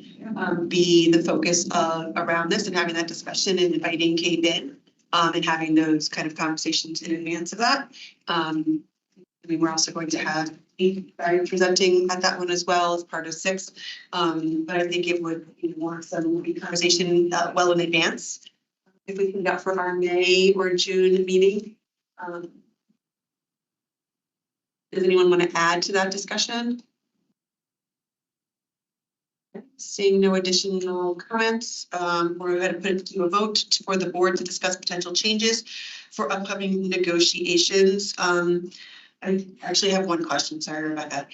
be the focus of around this and having that discussion and inviting Kate in and having those kind of conversations in advance of that. I mean, we're also going to have Barry presenting at that one as well as part of 6. But I think it would warrant some conversation well in advance if we can get for our May or June meeting. Does anyone want to add to that discussion? Seeing no additional comments, we're going to put it to a vote for the board to discuss potential changes for upcoming negotiations. I actually have one question, sorry about that.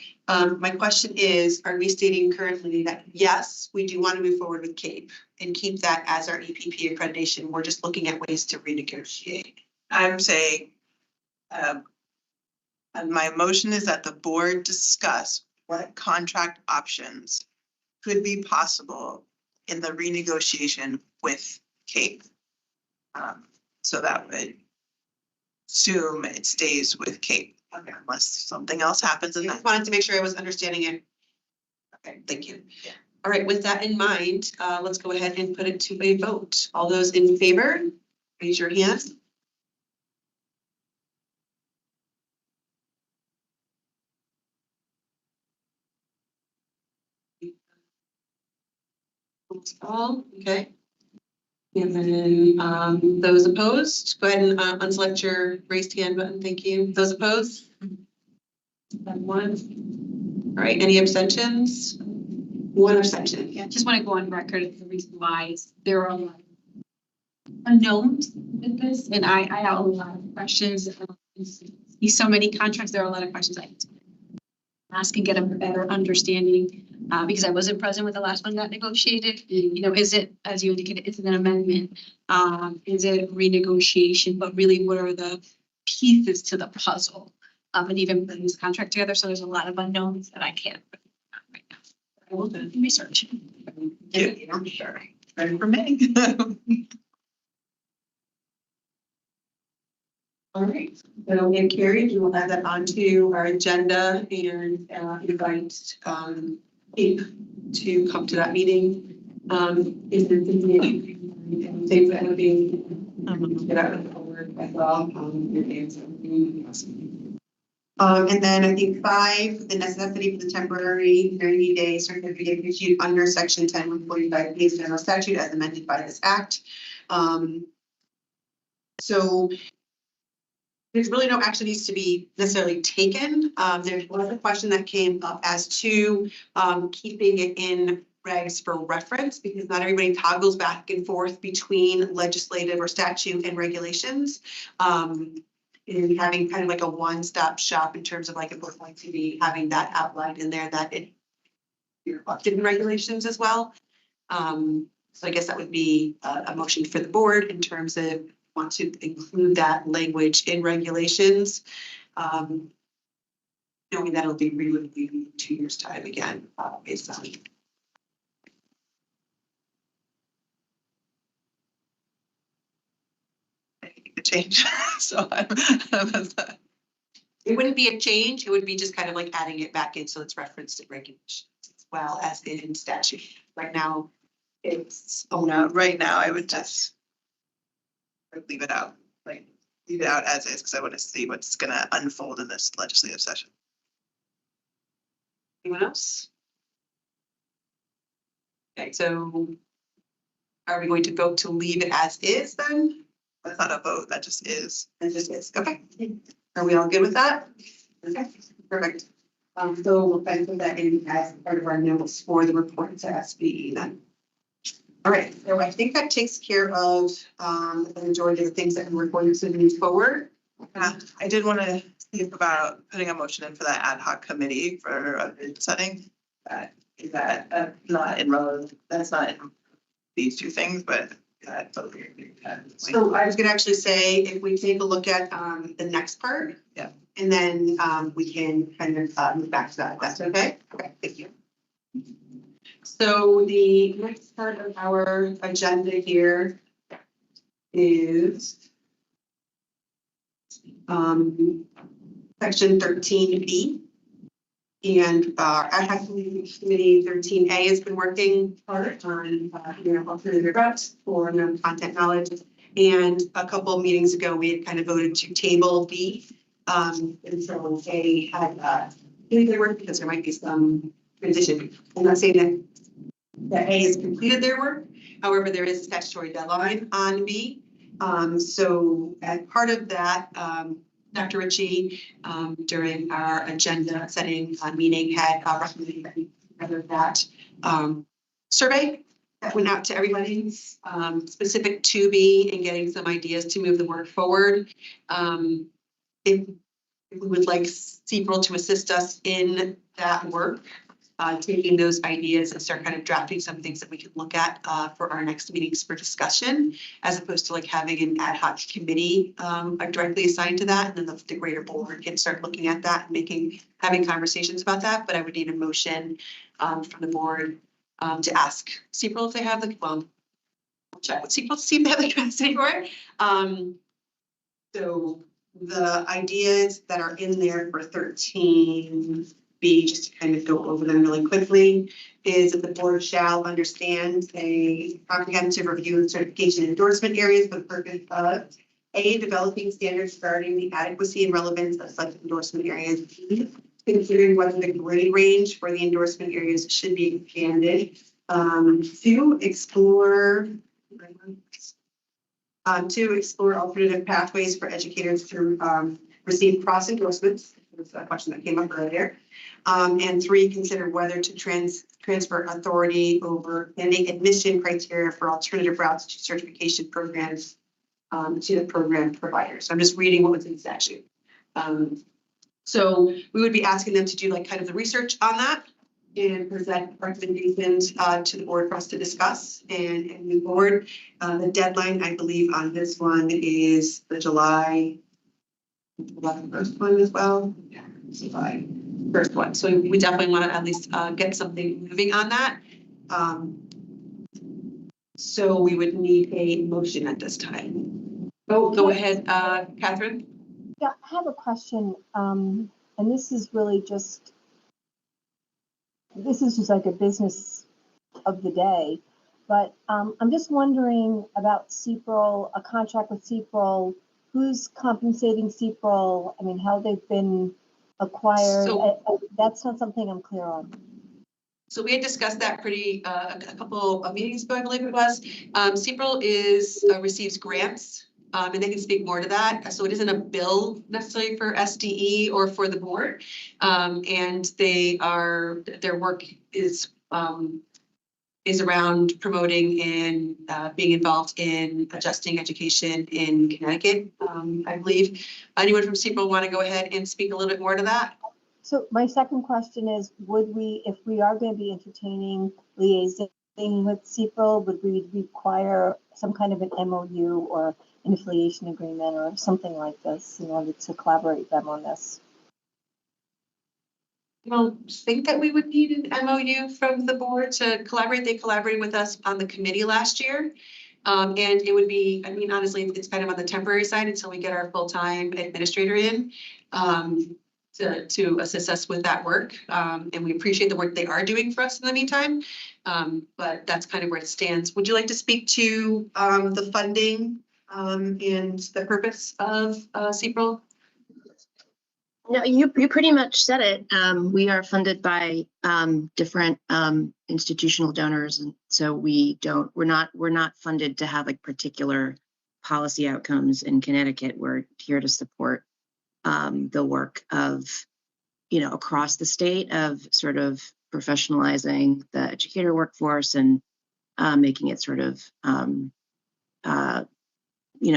My question is, are we stating currently that yes, we do want to move forward with CAPE and keep that as our EPP accreditation? We're just looking at ways to renegotiate. I'm saying, and my motion is that the board discuss what contract options could be possible in the renegotiation with CAPE. So that would assume it stays with CAPE. Okay, unless something else happens in I that. just wanted to make sure I was understanding it. Okay, thank you. Yeah. All right, with that in mind, let's go ahead and put it to a vote. All those in favor, raise your hand. All, okay. And then those opposed, go ahead and unselect your raised hand button. Thank you. Those opposed? One. All right, any abstentions? One abstention. Yeah, just want to go on record as the reason why there are a lot of unknowns in this, and I have a lot of questions. See so many contracts, there are a lot of questions I need to ask and get a better understanding. Because I wasn't present with the last one that negotiated. You know, is it, as you indicated, is it an amendment? Is it renegotiation? But really, what are the pieces to the puzzle? And even putting this contract together. So there's a lot of unknowns that I can't right now. I will do research. Yeah, I'm sure. Ready for me. All right, that'll get carried. We will add that onto our agenda and invite CAPE to come to that meeting. Is there anything that would be get out of the board as well? And then I think 5, the necessity for the temporary 90-day certificate issued under section 10-145 general statute as amended by this act. So there's really no action needs to be necessarily taken. There was a question that came up as to keeping it in regs for reference because not everybody toggles back and forth between legislative or statute and regulations. And having kind of like a one-stop shop in terms of like it looks like to be having that outlined in there that it you're reflected in regulations as well. So I guess that would be a motion for the board in terms of want to include that language in regulations. Knowing that it'll be reviewed in 2 years' time again, based on. A change, so It wouldn't be a change, it would be just kind of like adding it back in so it's referenced in regulations as well as in statute. Right now, it's. oh no, right now I would just leave it out, like leave it out as is, because I want to see what's gonna unfold in this legislative session. Anyone else? Okay, so are we going to vote to leave it as is then? That's not a vote, that just is. It just is, okay. Are we all good with that? Okay, perfect. So we'll put that in as part of our notes for the report to SBE then. All right, so I think that takes care of the majority of the things that we're going to move forward. I did want to think about putting a motion in for that ad hoc committee for a bid setting. Is that not in that's not in these two things, but so I was gonna actually say, if we take a look at the next part. Yeah. And then we can kind of move back to that, if that's okay? Okay, thank you. So the next part of our agenda here is section 13B. And our ad hoc committee 13A has been working hard on alternative routes for content knowledge. And a couple of meetings ago, we had kind of voted to table B. And so A had their work because there might be some transition. I'm not saying that A has completed their work. However, there is a statutory deadline on B. So as part of that, Dr. Ritchie, during our agenda setting meeting, had recommended that we together that survey that went out to everybody specific to B and getting some ideas to move the work forward. If we would like CPRL to assist us in that work, taking those ideas and start kind of drafting some things that we can look at for our next meetings for discussion, as opposed to like having an ad hoc committee directly assigned to that, and then the greater board can start looking at that and having conversations about that. But I would need a motion from the board to ask CPRL if they have I'll check with CPRL to see if they have the capacity for it. So the ideas that are in there for 13B, just to kind of go over them really quickly, is that the board shall understand a comprehensive review and certification endorsement areas for the purpose of A, developing standards regarding the adequacy and relevance of such endorsement areas, B, considering whether the grade range for the endorsement areas should be expanded, 2, explore alternative pathways for educators to receive cross endorsements. That's a question that came up earlier. And 3, consider whether to transfer authority over pending admission criteria for alternative routes to certification programs to the program providers. So I'm just reading what was in the statute. So we would be asking them to do like kind of the research on that and present recommendations to the board for us to discuss and move forward. The deadline, I believe, on this one is the July 1st one as well. Yeah, July 1st one. So we definitely want to at least get something moving on that. So we would need a motion at this time. Oh, go ahead, Catherine. Yeah, I have a question, and this is really just like a business of the day, but I'm just wondering about CPRL, a contract with CPRL, who's compensating CPRL? I mean, how they've been acquired. That's not something I'm clear on. So we had discussed that a couple of meetings ago, I believe it was. CPRL receives grants. And they can speak more to that. So it isn't a bill necessarily for SDE or for the board. And their work is is around promoting and being involved in adjusting education in Connecticut, I believe. Anyone from CPRO want to go ahead and speak a little bit more to that? So my second question is, would we, if we are going to be entertaining liaising with CPRO, would we require some kind of an MOU or an affiliation agreement or something like this in order to collaborate with them on this? I don't think that we would need an MOU from the board to collaborate. They collaborated with us on the committee last year. And it would be, I mean, honestly, it's kind of on the temporary side until we get our full-time administrator in to assist us with that work. And we appreciate the work they are doing for us in the meantime. But that's kind of where it stands. Would you like to speak to the funding and the purpose of CPRO? No, you pretty much said it. We are funded by different institutional donors, and so we're not funded to have like particular policy outcomes in Connecticut. We're here to support the work of, across the state of sort of professionalizing the educator workforce and making it sort of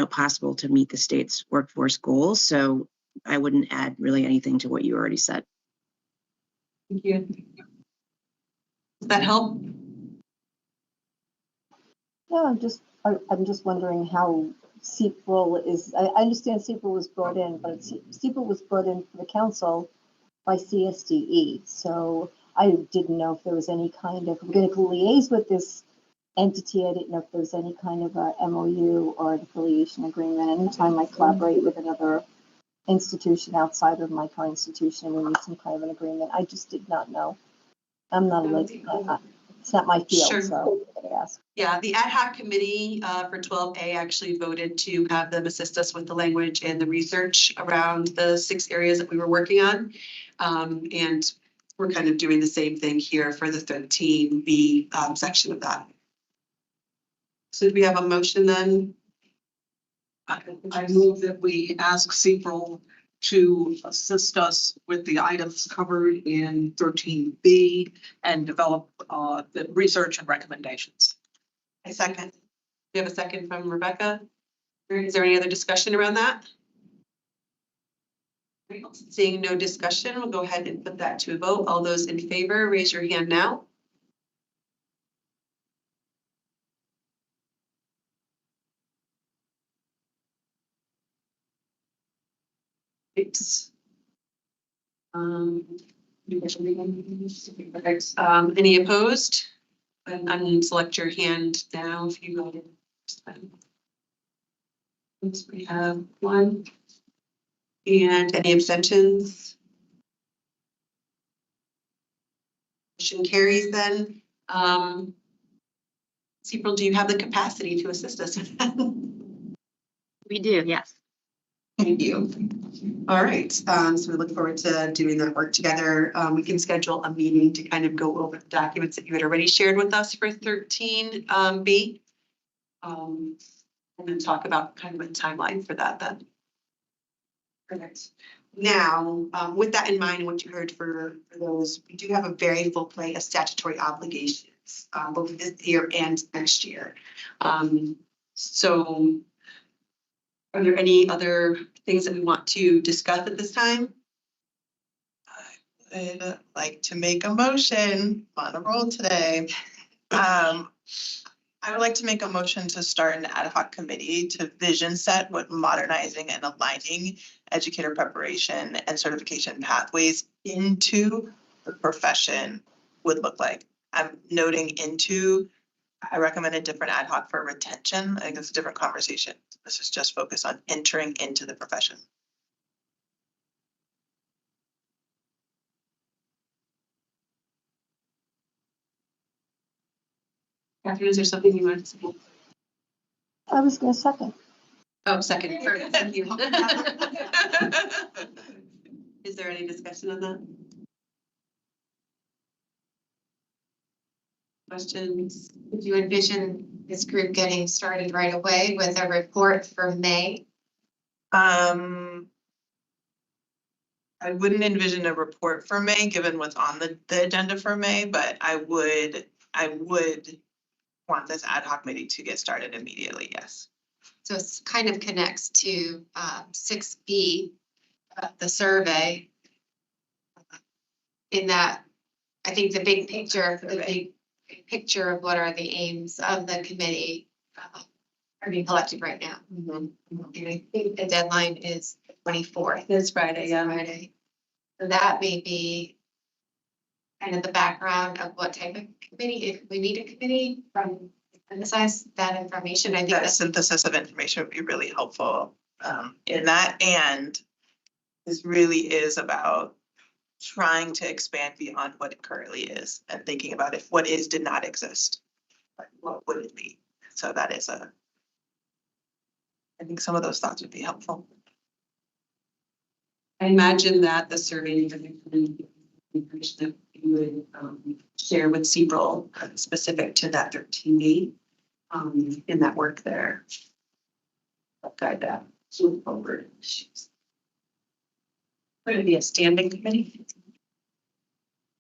possible to meet the state's workforce goals. So I wouldn't add really anything to what you already said. Thank you. Does that help? Yeah, I'm just wondering how CPRO is. I understand CPRO was brought in, but CPRO was brought in for the council by CSDE. So I didn't know if there was any kind of, we're going to liaise with this entity. I didn't know if there was any kind of a MOU or an affiliation agreement. Anytime I collaborate with another institution outside of my current institution, we need some kind of an agreement. I just did not know. I'm not it's not my field, Sure. so I ask. Yeah, the ad hoc committee for 12A actually voted to have them assist us with the language and the research around the 6 areas that we were working on. And we're kind of doing the same thing here for the 13B section of that. So do we have a motion then? I move that we ask CPRO to assist us with the items covered in 13B and develop the research and recommendations. I second. We have a second from Rebecca. Is there any other discussion around that? Seeing no discussion, we'll go ahead and put that to a vote. All those in favor, raise your hand now. Any opposed? And select your hand now if you go ahead. We have 1. And any abstentions? Motion carries then. CPRO, do you have the capacity to assist us? We do, yes. Thank you. All right, so we look forward to doing that work together. We can schedule a meeting to kind of go over the documents that you had already shared with us for 13B. And then talk about kind of a timeline for that then. Perfect. Now, with that in mind, what you heard for those, we do have a very full plate of statutory obligations, both this year and next year. So are there any other things that we want to discuss at this time? I would like to make a motion on a roll today. I would like to make a motion to start an ad hoc committee to vision set what modernizing and aligning educator preparation and certification pathways into the profession would look like. I'm noting into, I recommend a different ad hoc for retention. I think it's a different conversation. This is just focused on entering into the profession. Catherine, is there something you wanted to say? I was going to second. Oh, second. Perfect. Thank you. Is there any discussion on that? Questions? Would you envision this group getting started right away with a report for May? I wouldn't envision a report for May, given what's on the agenda for May, but I would I would want this ad hoc committee to get started immediately, yes. So it's kind of connects to 6B, the survey. In that, I think the big picture of what are the aims of the committee are being collected right now. And I think the deadline is 24th. This Friday, yeah. Friday. So that may be kind of the background of what type of committee, if we need a committee from synthesize that information. I think That that's synthesis of information would be really helpful in that. And this really is about trying to expand beyond what it currently is and thinking about if what is did not exist, what would it be? So that is I think some of those thoughts would be helpful. I imagine that the survey information that you would share with CBRL specific to that 13B in that work there. I'll guide that move forward. Would it be a standing committee?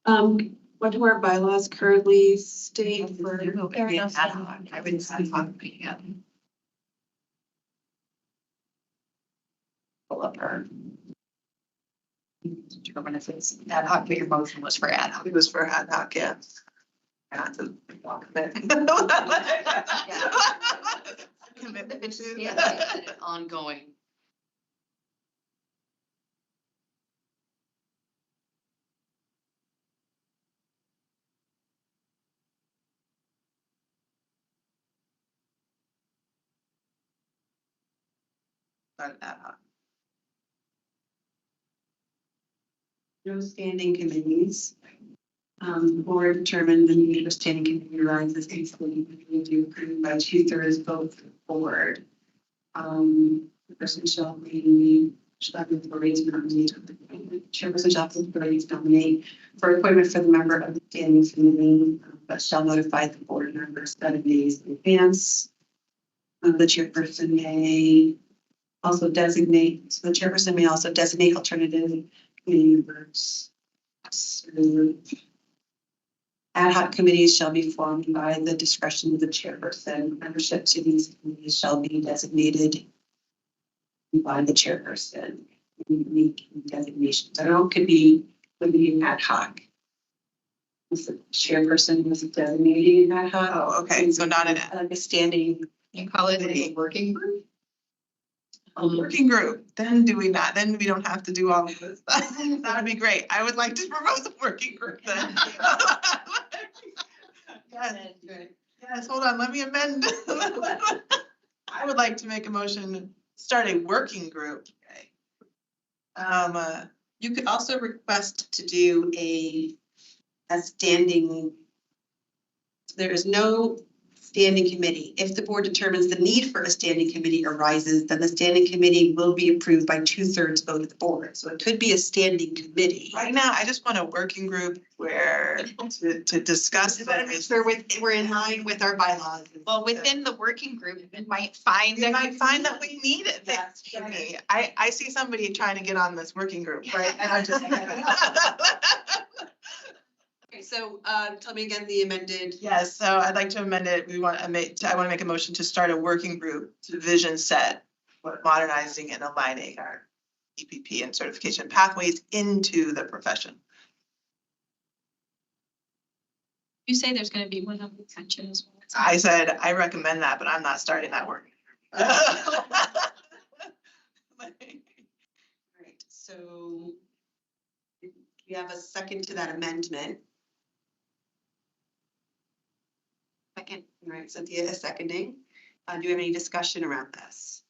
What do our bylaws currently state for? I would say Pull up her. determine if it's ad hoc, but your motion was for ad hoc. It was for ad hoc, yeah. Commitment to. Yeah, ongoing. Ad hoc. No standing committees. The board determined the need of standing committee arises easily to approved by 2/3 vote for the board. The person shall have the authority to nominate, the chairperson shall have the authority to nominate for appointment for the member of the standing committee, but shall notify the board members 7 days in advance. The chairperson may also designate, so the chairperson may also designate alternative committee members. Ad hoc committees shall be formed by the discretion of the chairperson. Membership to these committees shall be designated by the chairperson. Unique designations. I don't know, could be ad hoc. The chairperson was designated ad hoc. Oh, okay, so not a standing. You call it a working group? A working group, then do we not, then we don't have to do all of this. That would be great. I would like to propose a working group then. Yes, hold on, let me amend. I would like to make a motion, start a working group. You could also request to do a standing. There is no standing committee. If the board determines the need for a standing committee arises, then the standing committee will be approved by 2/3 vote of the board. So it could be a standing committee. Right now, I just want a working group where to discuss. We're in line with our bylaws. Well, within the working group, it might find. They might find that we need it. I see somebody trying to get on this working group, right? And I'm just. Okay, so tell me again the amended. Yes, so I'd like to amend it. I want to make a motion to start a working group to vision set, modernizing and aligning our EPP and certification pathways into the profession. You say there's gonna be one on retention as well. I said, I recommend that, but I'm not starting that work. Right, so we have a second to that amendment. Second, all right, Cynthia is seconding. Do you have any discussion around this?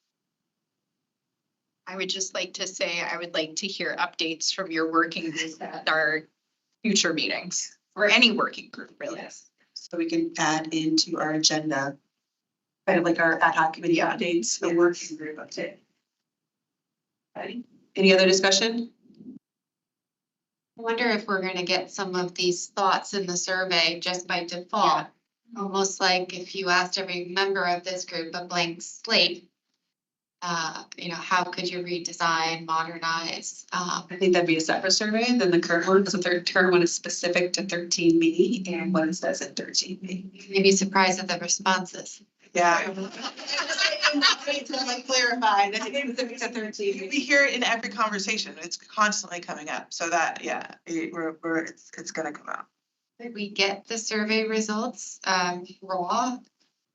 I would just like to say, I would like to hear updates from your working group at our future meetings, or any working group, really. Yes. So we can add into our agenda, kind of like our ad hoc committee updates, the working group update. Okay. Any other discussion? I wonder if we're gonna get some of these thoughts in the survey just by default. Almost like if you asked every member of this group a blank slate, how could you redesign, modernize? I think that'd be a separate survey than the current one, because the current one is specific to 13B and what it says in 13B. You'd be surprised at the responses. Yeah. To clarify, that's specific to 13. We hear it in every conversation. It's constantly coming up. So that, yeah, it's gonna come out. Could we get the survey results raw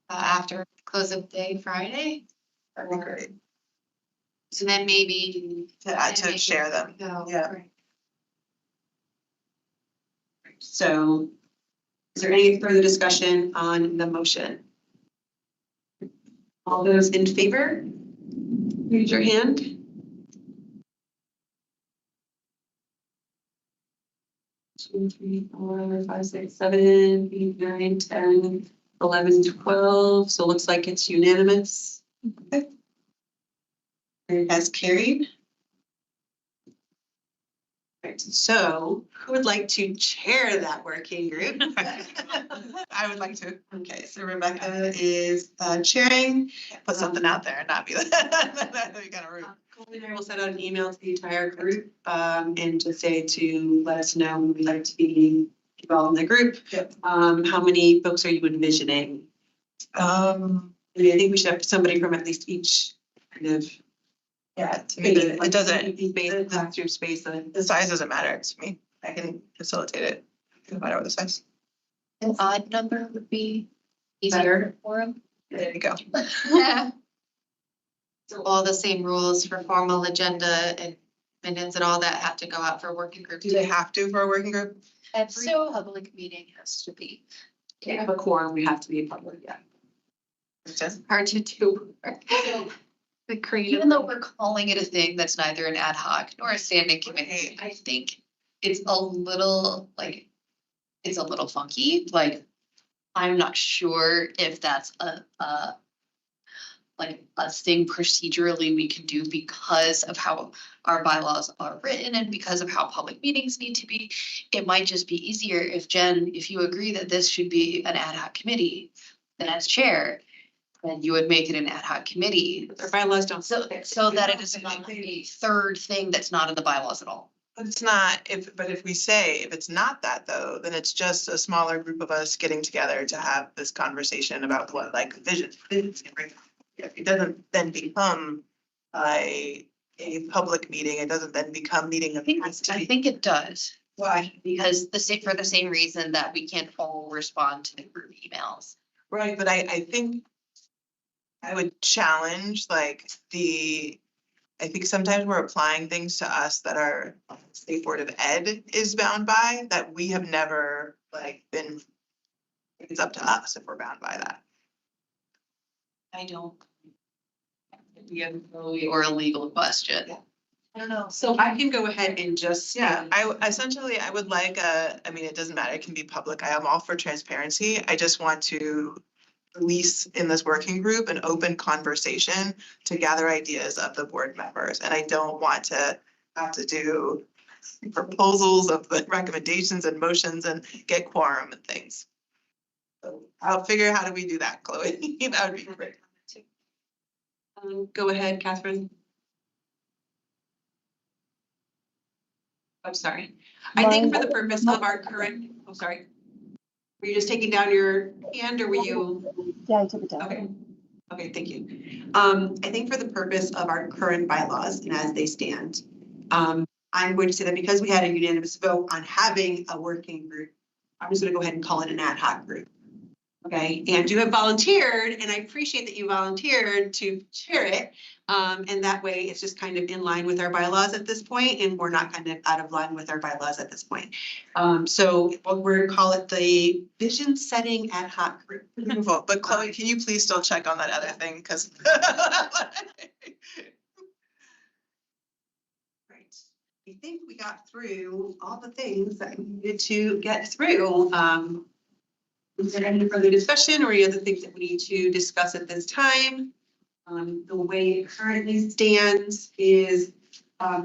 after close of day Friday? That'd be great. So then maybe To share them. Yeah. So is there any further discussion on the motion? All those in favor, raise your hand. 2, 3, 4, 5, 6, 7, 8, 9, 10, 11, 12. So it looks like it's unanimous. Okay. It has carried. Right, so who would like to chair that working group? I would like to. Okay, so Rebecca is chairing. Put something out there and not be that. You kind of rude. Colleen and I will send out an email to the entire group and just say to let us know when we'd like to be involved in the group. Yep. How many folks are you envisioning? I think we should have somebody from at least each kind of. Yeah, to me, it doesn't, Space, classroom space. the size doesn't matter to me. I can facilitate it, no matter what the size. An odd number would be easier for them. There you go. Yeah. So all the same rules for formal agenda and minutes and all that have to go out for a working group. Do they have to for a working group? Every public meeting has to be. We have a quorum, we have to be public, yeah. It's just Hard to do. The creative. Even though we're calling it a thing that's neither an ad hoc nor a standing committee, I think it's a little funky. Like, I'm not sure if that's a thing procedurally we can do because of how our bylaws are written and because of how public meetings need to be. It might just be easier if Jen, if you agree that this should be an ad hoc committee, then as chair, then you would make it an ad hoc committee. Our bylaws don't. So that it is not a third thing that's not in the bylaws at all. But it's not, if we say, if it's not that though, then it's just a smaller group of us getting together to have this conversation about what like vision. It doesn't then become a public meeting, it doesn't then become meeting of. I think it does. Why? Because for the same reason that we can't all respond to the group emails. Right, but I think I would challenge I think sometimes we're applying things to us that our State Board of Ed is bound by, that we have never been, it's up to us if we're bound by that. I don't. We have or a legal question. I don't know. So I can go ahead and just. Yeah, I would like it doesn't matter, it can be public. I am all for transparency. I just want to release in this working group an open conversation to gather ideas of the board members. And I don't want to have to do proposals of the recommendations and motions and get quorum and things. So I'll figure out how do we do that, Chloe? That would be great. Go ahead, Catherine. I'm sorry. I think for the purpose of our current, sorry. Were you just taking down your hand or were you? Yeah, I took it down. Okay. Okay, thank you. I think for the purpose of our current bylaws and as they stand, I'm going to say that because we had a unanimous vote on having a working group, I'm just going to go ahead and call it an ad hoc group. Okay, and you have volunteered, and I appreciate that you volunteered to chair it. And that way it's just kind of in line with our bylaws at this point, and we're not kind of out of line with our bylaws at this point. So we're going to call it the Vision Setting Ad Hoc Group. Beautiful. But Chloe, can you please still check on that other thing? Because right. I think we got through all the things that we needed to get through. Is there any further discussion or any other things that we need to discuss at this time? The way it currently stands is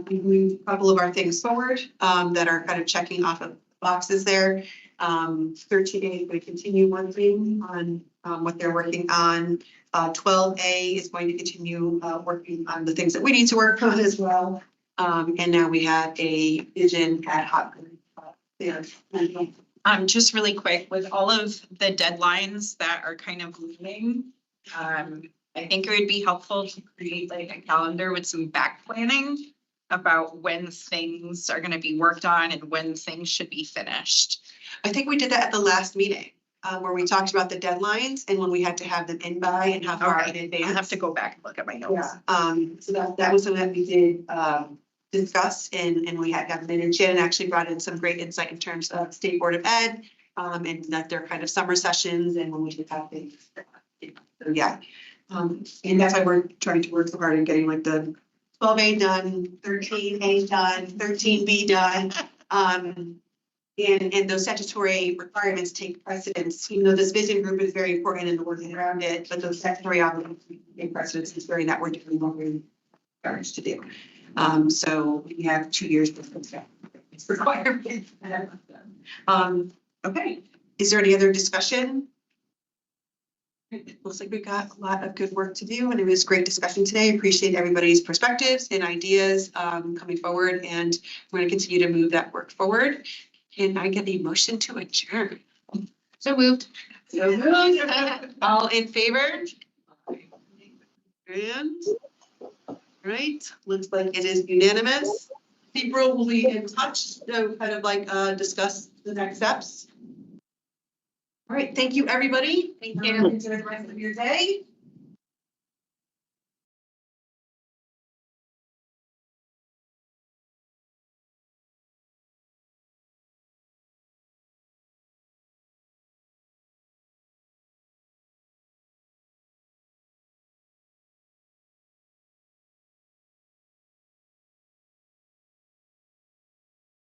we moved a couple of our things forward that are kind of checking off of boxes there. 13A is going to continue working on what they're working on. 12A is going to continue working on the things that we need to work on as well. And now we have a vision ad hoc. There. Just really quick, with all of the deadlines that are kind of looming, I think it would be helpful to create like a calendar with some back planning about when things are gonna be worked on and when things should be finished. I think we did that at the last meeting, where we talked about the deadlines and when we had to have them in by and how far in advance. I'll have to go back and look at my notes. Yeah, so that was something that we did discuss and we had gotten in, and Shannon actually brought in some great insight in terms of State Board of Ed, and that they're kind of summer sessions and when we should have things. So yeah, and that's why we're trying to work so hard in getting like the 12A done, 13A done, 13B done. And those statutory requirements take precedence, even though this vision group is very important in the working around it, but those statutory obligations take precedence, considering that we're doing what we're encouraged to do. So we have 2 years before it's required. Okay, is there any other discussion? It looks like we've got a lot of good work to do, and it was great discussion today. Appreciate everybody's perspectives and ideas coming forward, and we're going to continue to move that work forward. Can I get a motion to adjourn? So moved. So moved. All in favor? And, right, looks like it is unanimous. April will be in touch to kind of like discuss the next steps. All right, thank you, everybody. Thank you. Enjoy the rest of your day.